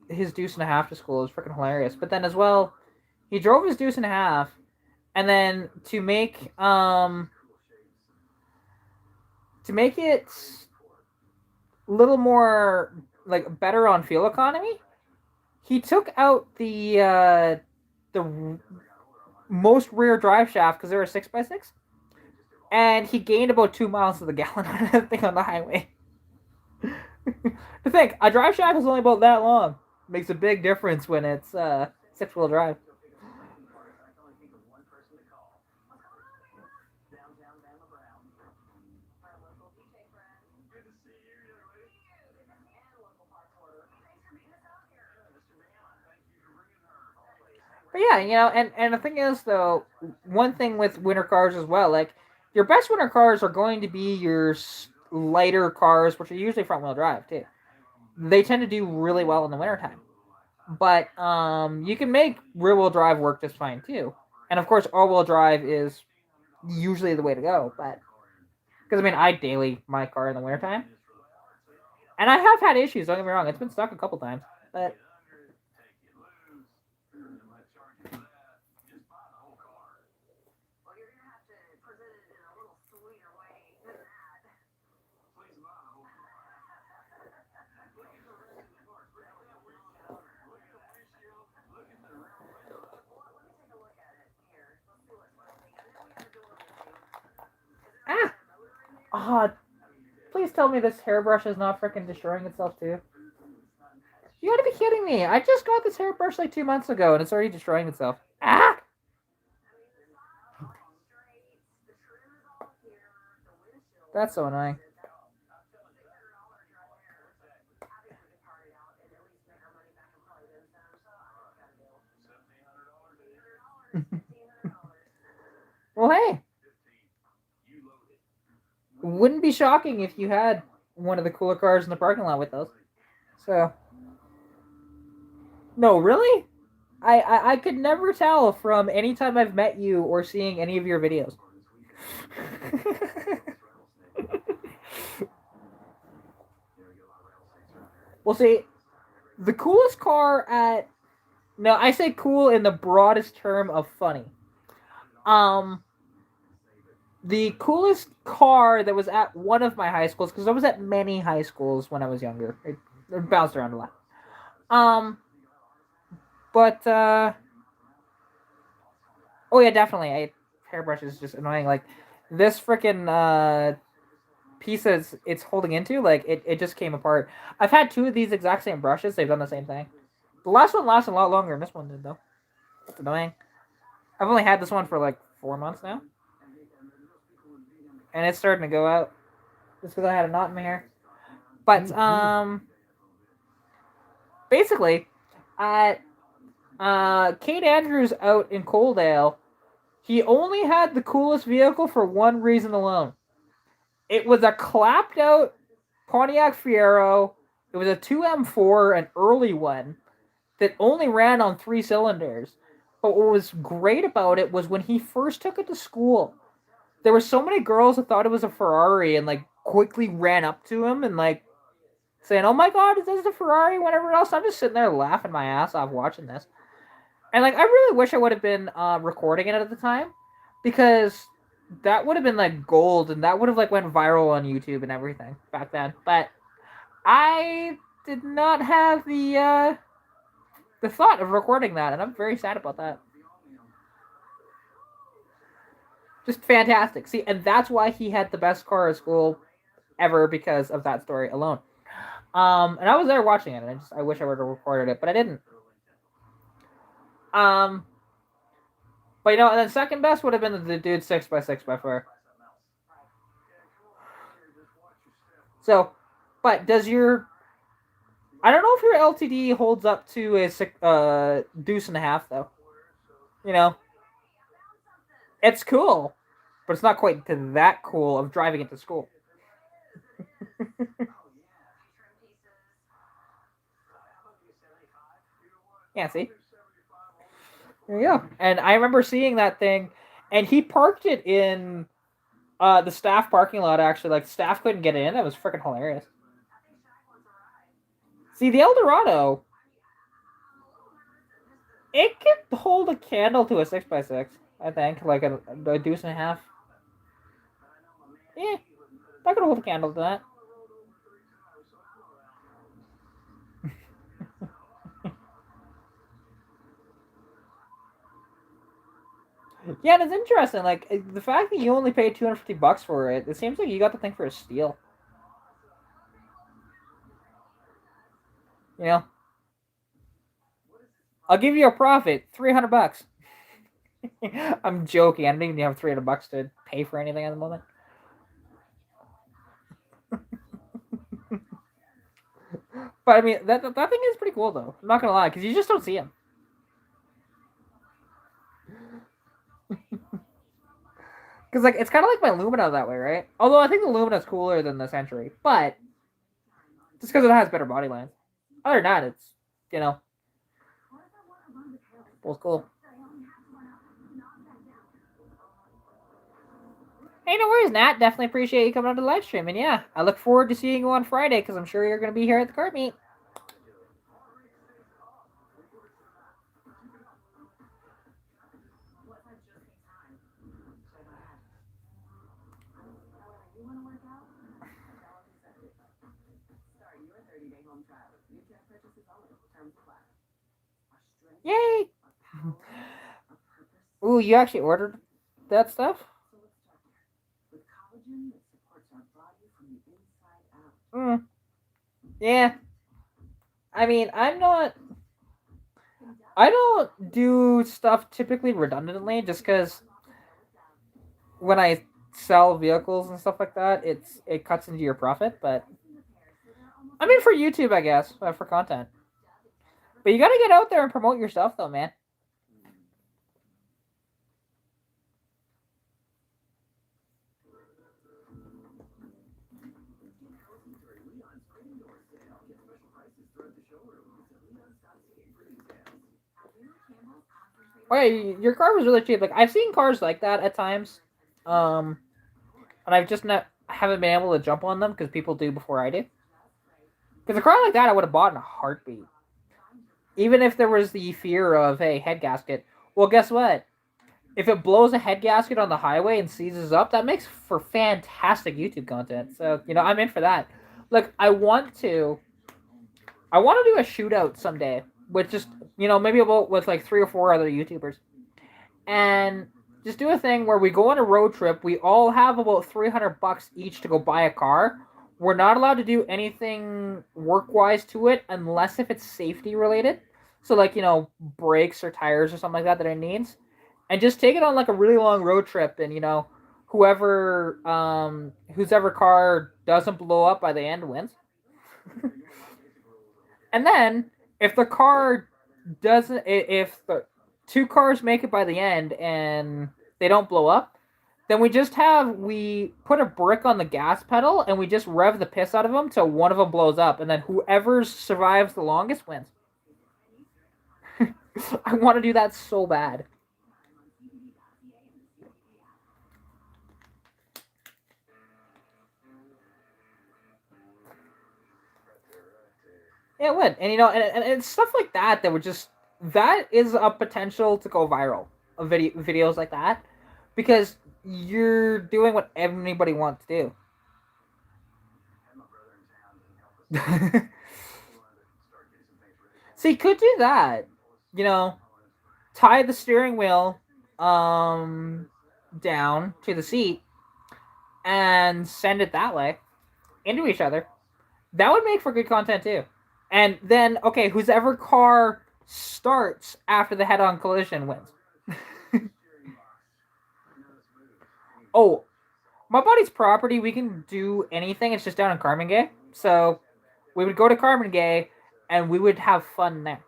his deuce and a half to school. It was freaking hilarious. But then as well, he drove his deuce and a half, and then to make it a little more like better on fuel economy, he took out the most rear drive shaft because they're a 6x6, and he gained about 2 miles to the gallon on that thing on the highway. To think a drive shaft is only about that long makes a big difference when it's 6-wheel drive. But yeah, and the thing is though, one thing with winter cars as well, like your best winter cars are going to be your lighter cars, which are usually front wheel drive too. They tend to do really well in the wintertime. But you can make rear wheel drive work just fine too. And of course, all wheel drive is usually the way to go. But because I mean, I daily my car in the wintertime, and I have had issues. Don't get me wrong; it's been stuck a couple times. But ah, oh, please tell me this hairbrush is not freaking destroying itself too. You gotta be kidding me! I just got this hairbrush like 2 months ago, and it's already destroying itself. Ah, that's so annoying. Well, hey, wouldn't be shocking if you had one of the cooler cars in the parking lot with those. So, no, really? I could never tell from any time I've met you or seeing any of your videos. Well, see, the coolest car at no, I say cool in the broadest term of funny. Um, the coolest car that was at one of my high schools, because I was at many high schools when I was younger. It bounced around a lot. Um, but oh yeah, definitely. Hairbrush is just annoying. Like this freaking piece that it's holding into, like it just came apart. I've had two of these exact same brushes. They've done the same thing. The last one lasted a lot longer than this one did, though. It's annoying. I've only had this one for like 4 months now, and it's starting to go out just because I had a knot in my hair. But basically, at Kate Andrews out in Coaldale, he only had the coolest vehicle for one reason alone. It was a clapped out Pontiac Fiero. It was a 2M4, an early one, that only ran on 3 cylinders. But what was great about it was when he first took it to school, there were so many girls that thought it was a Ferrari and like quickly ran up to him and like saying, "Oh my God, is this a Ferrari?" Whatever else. I'm just sitting there laughing my ass off watching this, and like I really wish I would have been recording it at the time, because that would have been like gold, and that would have like went viral on YouTube and everything back then. But I did not have the thought of recording that, and I'm very sad about that. Just fantastic. See, and that's why he had the best car at school ever, because of that story alone. And I was there watching it, and I wish I would have recorded it, but I didn't. Um, but and then second best would have been the dude 6x6x4. So, but does your I don't know if your LTD holds up to a deuce and a half though. You know, it's cool, but it's not quite to that cool of driving it to school. Yeah, see? There you go. And I remember seeing that thing, and he parked it in the staff parking lot, actually. Like, staff couldn't get in. That was freaking hilarious. See, the Eldorado, it can hold a candle to a 6x6, I think. Like a deuce and a half. Yeah, I could hold a candle to that. Yeah, and it's interesting. Like the fact that you only paid $250 for it, it seems like you got the thing for a steal. You know, I'll give you a profit, $300. I'm joking. I don't even have $300 to pay for anything at the moment. But I mean, that thing is pretty cool though. I'm not gonna lie, because you just don't see them. Because like it's kind of like my Lumina that way, right? Although I think the Lumina is cooler than the Century, but just because it has better body lines. Other than that, it's both cool. Hey, no worries, Nat. Definitely appreciate you coming on to the live stream, and yeah, I look forward to seeing you on Friday because I'm sure you're going to be here at the Carb meet. Yay! Ooh, you actually ordered that stuff? Mm. Yeah. I mean, I don't do stuff typically redundantly just because when I sell vehicles and stuff like that, it cuts into your profit. But I mean, for YouTube, I guess, for content. But you got to get out there and promote your stuff, though, man. Oh yeah, your car was really cheap. Like I've seen cars like that at times, and I've just not haven't been able to jump on them because people do before I do. Because a car like that, I would have bought in a heartbeat. Even if there was the fear of, hey, head gasket. Well, guess what? If it blows a head gasket on the highway and seizes up, that makes for fantastic YouTube content. So, I'm in for that. Look, I want to do a shootout someday with just, maybe about with like 3 or 4 other YouTubers. And just do a thing where we go on a road trip. We all have about $300 each to go buy a car. We're not allowed to do anything work-wise to it unless if it's safety related. So like, brakes or tires or something like that it needs. And just take it on like a really long road trip and, whose ever car doesn't blow up by the end wins. And then if the car doesn't, if the 2 cars make it by the end and they don't blow up, then we put a brick on the gas pedal and we just rev the piss out of them till one of them blows up, and then whoever survives the longest wins. I want to do that so bad. Yeah, it would. And and it's stuff like that would just, that is a potential to go viral of videos like that, because you're doing what everybody wants to do. So you could do that. Tie the steering wheel down to the seat and send it that way into each other. That would make for good content too. And then, okay, whose ever car starts after the head-on collision wins. Oh, my buddy's property, we can do anything. It's just down in Carmen Gay. So we would go to Carmen Gay and we would have fun there.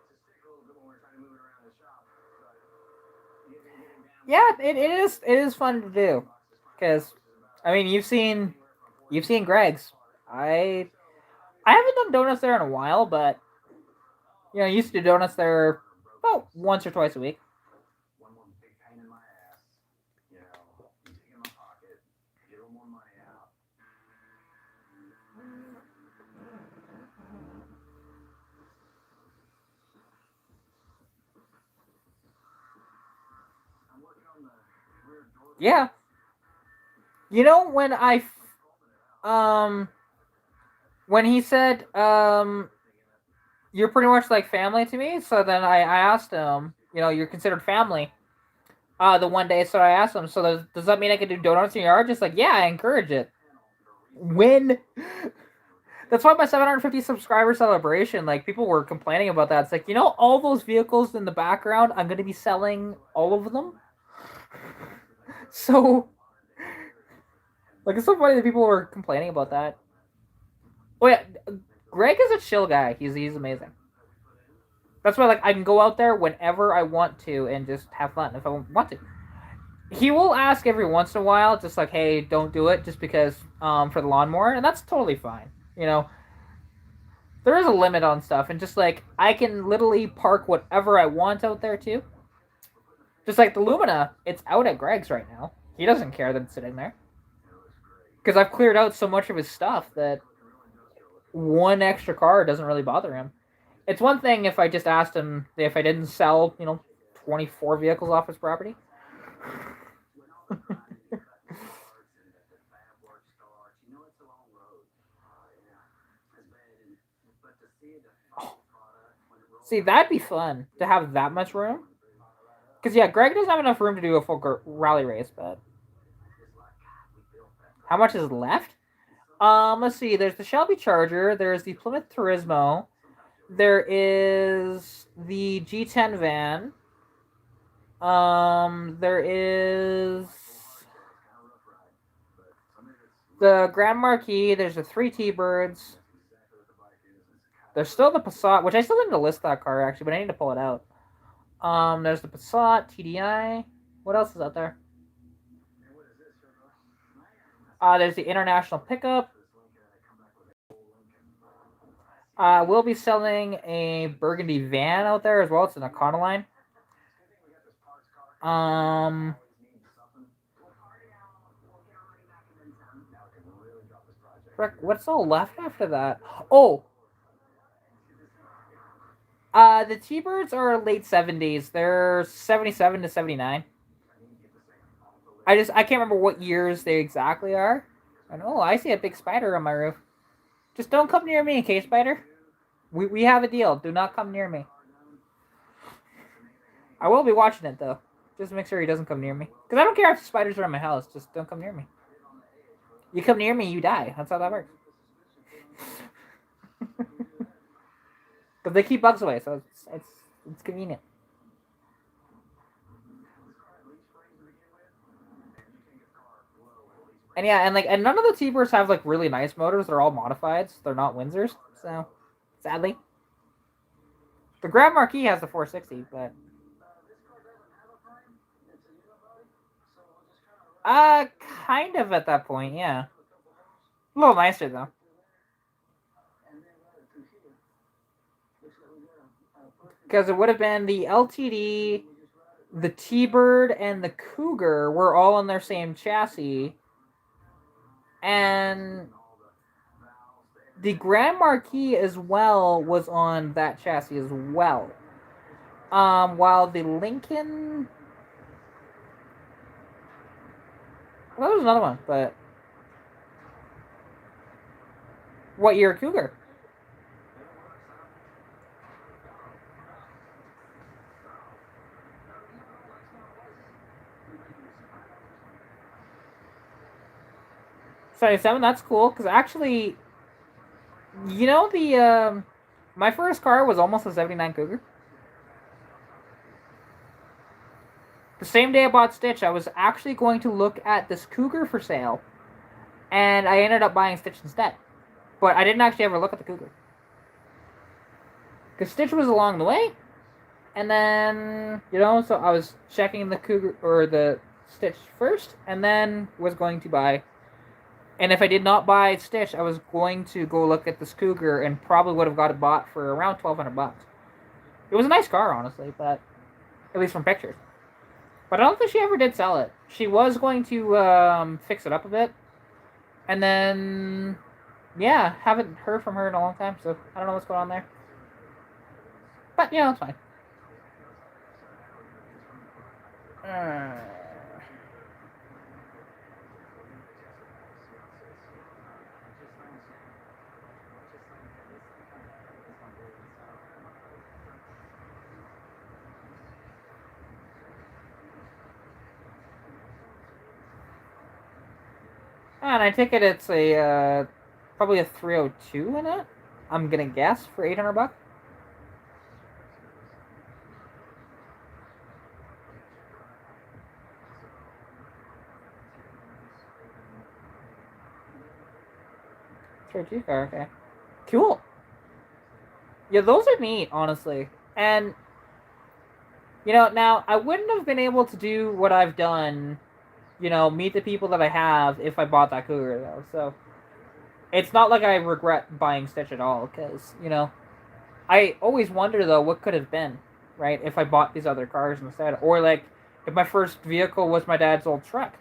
Yeah, it is fun to do. Because, I mean, you've seen Greg's. I haven't done donuts there in a while, but I used to do donuts there about once or twice a week. Yeah. When when he said, you're pretty much like family to me, so then I asked him, you're considered family. The one day, so I asked him, so does that mean I can do donuts in your yard? Just like, yeah, I encourage it. When that's why my 750 subscriber celebration, like, people were complaining about that. It's like, all those vehicles in the background, I'm gonna be selling all of them. So, like, it's so funny that people were complaining about that. Oh yeah, Greg is a chill guy. He's amazing. That's why, like, I can go out there whenever I want to and just have fun if I want to. He will ask every once in a while, just like, hey, don't do it, just because for the lawnmower, and that's totally fine. There is a limit on stuff, and just like, I can literally park whatever I want out there too. Just like the Lumina, it's out at Greg's right now. He doesn't care that it's sitting there. Because I've cleared out so much of his stuff that one extra car doesn't really bother him. It's one thing if I just asked him if I didn't sell, 24 vehicles off his property. See, that'd be fun to have that much room. Because, yeah, Greg doesn't have enough room to do a full rally race, but how much is left? Let's see. There's the Shelby Charger. There's the Plymouth Turismo. There is the G10 van. There is the Grand Marquis. There's the 3 T-Birds. There's still the Passat, which I still need to list that car, actually, but I need to pull it out. There's the Passat, TDI. What else is out there? There's the International Pickup. We'll be selling a Burgundy van out there as well. It's an Econoline. What's all left after that? Oh, The T-Birds are late 70s. They're 77 to 79. I can't remember what years they exactly are. I know I see a big spider on my roof. Just don't come near me, okay, spider? We have a deal. Do not come near me. I will be watching it though. Just to make sure he doesn't come near me. Because I don't care if spiders are in my house. Just don't come near me. You come near me, you die. That's how that works. Because they keep bugs away, so it's convenient. And yeah, and none of the T-Birds have like really nice motors. They're all modifieds. They're not Windsors. So sadly, the Grand Marquis has the 460, but kind of at that point, yeah. A little nicer though. Because it would have been the LTD, the T-Bird, and the Cougar were all on their same chassis. And the Grand Marquis as well was on that chassis as well. While the Lincoln... Well, there was another one, but... What year Cougar? '77, that's cool, because actually, you know the, my first car was almost a 79 Cougar. The same day I bought Stitch, I was actually going to look at this Cougar for sale, and I ended up buying Stitch instead. But I didn't actually ever look at the Cougar. Because Stitch was along the way, and then, you know, so I was checking the Cougar, or the Stitch first, and then was going to buy. And if I did not buy Stitch, I was going to go look at this Cougar and probably would have got it bought for around $1,200. It was a nice car, honestly, but at least from pictures. But I don't think she ever did sell it. She was going to fix it up a bit. And then, yeah, haven't heard from her in a long time, so I don't know what's going on there. But, yeah, it's fine. And I take it it's a probably a 302 in it. I'm gonna guess for $800. '302 car, okay, cool. Yeah, those are neat, honestly. And you know, now I wouldn't have been able to do what I've done. You know, meet the people that I have if I bought that Cougar, though. So, it's not like I regret buying Stitch at all, because, you know, I always wonder, though, what could have been, right, if I bought these other cars instead. Or, like, if my first vehicle was my dad's old truck.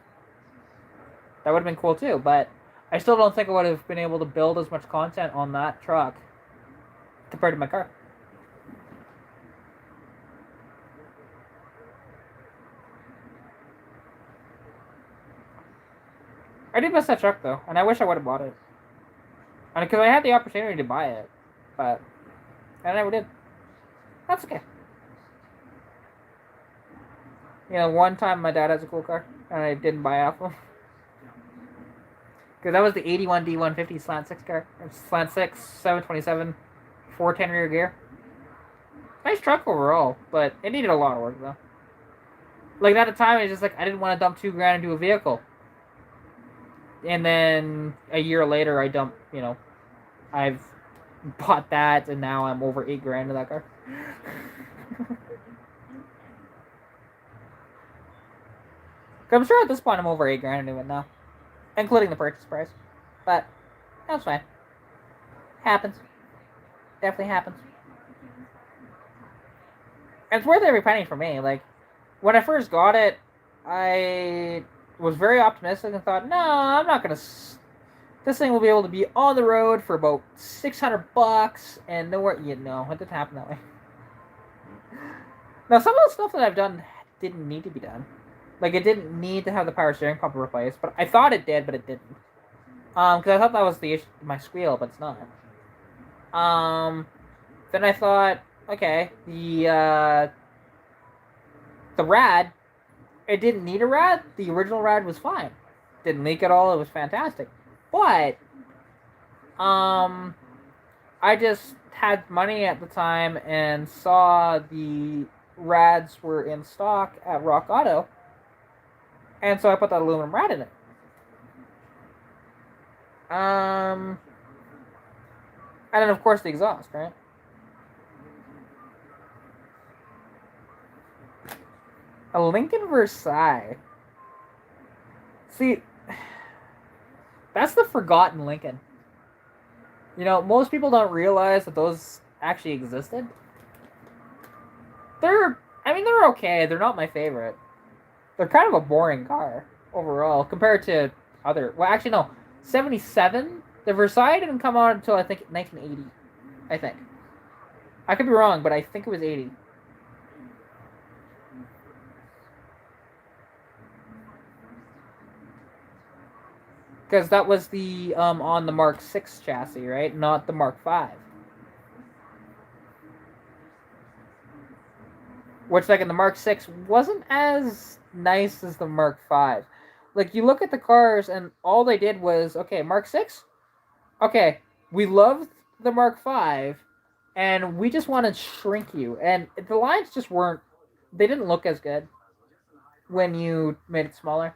That would have been cool, too, but I still don't think I would have been able to build as much content on that truck compared to my car. I did miss that truck, though, and I wish I would have bought it. And because I had the opportunity to buy it, but I never did. That's okay. You know, one time my dad has a cool car, and I didn't buy it off him. Because that was the 81 D150 slant 6 car. Slant 6, 727, 410 rear gear. Nice truck overall, but it needed a lot of work, though. Like, at the time, it was just like, I didn't want to dump $2,000 into a vehicle. And then a year later, I dumped, you know, I've bought that, and now I'm over $8,000 in that car. I'm sure at this point I'm over $8,000 into it now, including the purchase price. But that's fine. Happens. Definitely happens. And it's worth every penny for me. Like, when I first got it, I was very optimistic and thought, no, I'm not gonna. This thing will be able to be on the road for about $600, and nowhere. You know, it didn't happen that way. Now, some of the stuff that I've done didn't need to be done. Like, it didn't need to have the power steering pump replaced, but I thought it did, but it didn't. Because I thought that was the issue, my squeal, but it's not. Then I thought, okay, the rad, it didn't need a rad. The original rad was fine. Didn't leak at all. It was fantastic. But, I just had money at the time and saw the rads were in stock at Rock Auto. And so I put that aluminum rad in it. And then, of course, the exhaust, right? A Lincoln Versailles. See, that's the forgotten Lincoln. You know, most people don't realize that those actually existed. They're okay. They're not my favorite. They're kind of a boring car overall compared to other. Well, actually, no. 77. The Versailles didn't come out until I think 1980. I think. I could be wrong, but I think it was 80. Because that was the on the Mark 6 chassis, right? Not the Mark 5. Which, like, in the Mark 6 wasn't as nice as the Mark 5. Like, you look at the cars and all they did was, okay, Mark 6? Okay, we loved the Mark 5 and we just want to shrink you. And the lines just weren't, they didn't look as good when you made it smaller.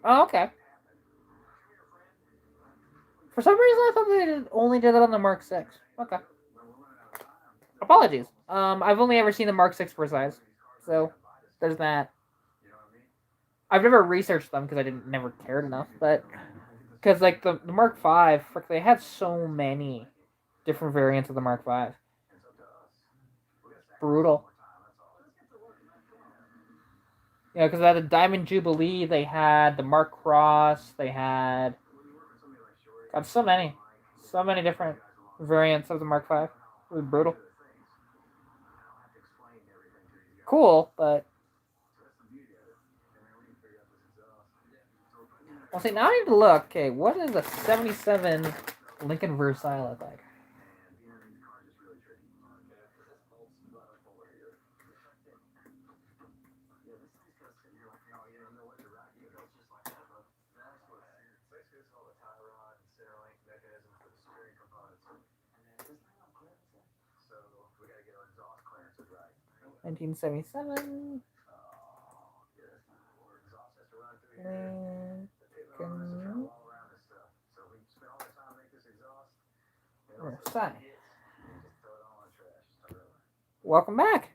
Oh, okay. For some reason, I thought they only did that on the Mark 6. Okay. Apologies. I've only ever seen the Mark 6 Versailles. So, there's that. I've never researched them because I never cared enough, but because like the Mark 5, frick, they had so many different variants of the Mark 5. Brutal. Yeah, because they had the Diamond Jubilee, they had the Mark Cross, they had got so many different variants of the Mark 5. It was brutal. Cool, but well, see, now I need to look. Okay, what is a 77 Lincoln Versailles look like? So 1977. Lincoln Versailles. Welcome back.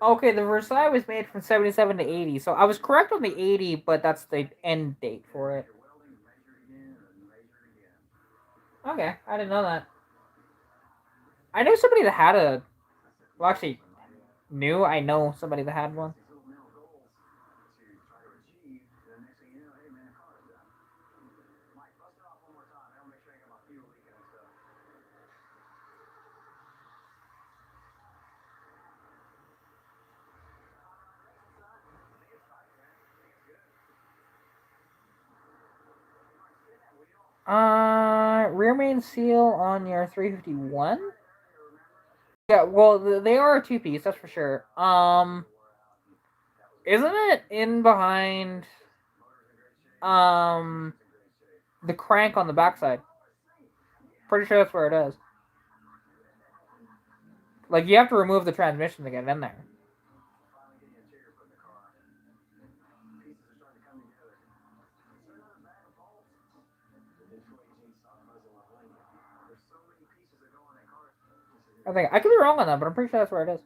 Okay, the Versailles was made from 77 to 80, so I was correct on the 80, but that's the end date for it. Okay, I didn't know that. I know somebody that had a. Well, actually, I know somebody that had one. Rear main seal on your 351. Yeah, well, they are a two-piece, that's for sure. Isn't it in behind? the crank on the backside. Pretty sure that's where it is. Like, you have to remove the transmission to get in there. I could be wrong on that, but I'm pretty sure that's where it is.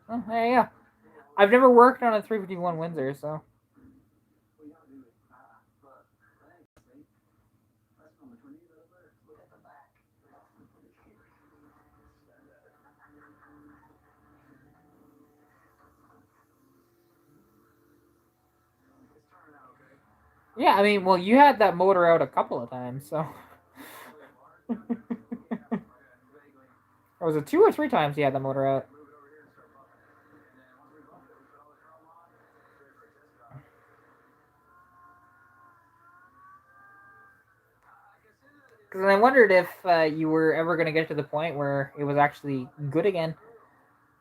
Oh, there you go. I've never worked on a 351 Windsor, so. Yeah, I mean, well, you had that motor out a couple of times, so. Or was it 2 or 3 times you had the motor out? Because I wondered if you were ever going to get to the point where it was actually good again.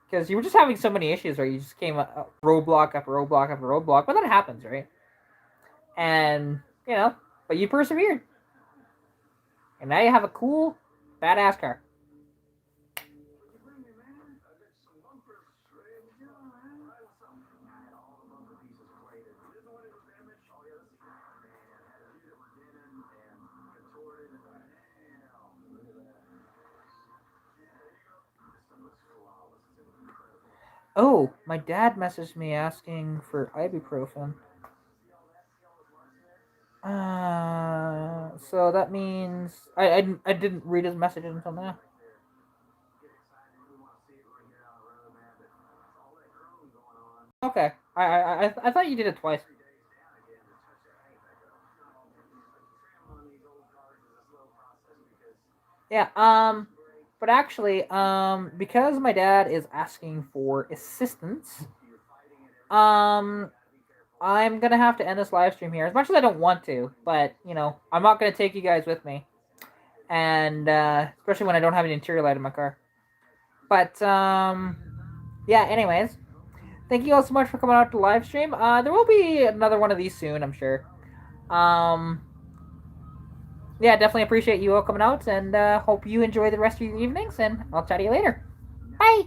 Because you were just having so many issues where you just came a roadblock after roadblock after roadblock. But that happens, right? And, but you persevered. And now you have a cool, badass car. Oh, my dad messaged me asking for ibuprofen. So that means I didn't read his message until now. Okay, I thought you did it twice. Yeah. But actually, because my dad is asking for assistance, I'm gonna have to end this live stream here. As much as I don't want to, but I'm not gonna take you guys with me, and especially when I don't have an interior light in my car. But yeah. Anyways, thank you all so much for coming out to the live stream. There will be another one of these soon, I'm sure. Yeah, definitely appreciate you all coming out, and hope you enjoy the rest of your evenings. And I'll chat to you later. Bye.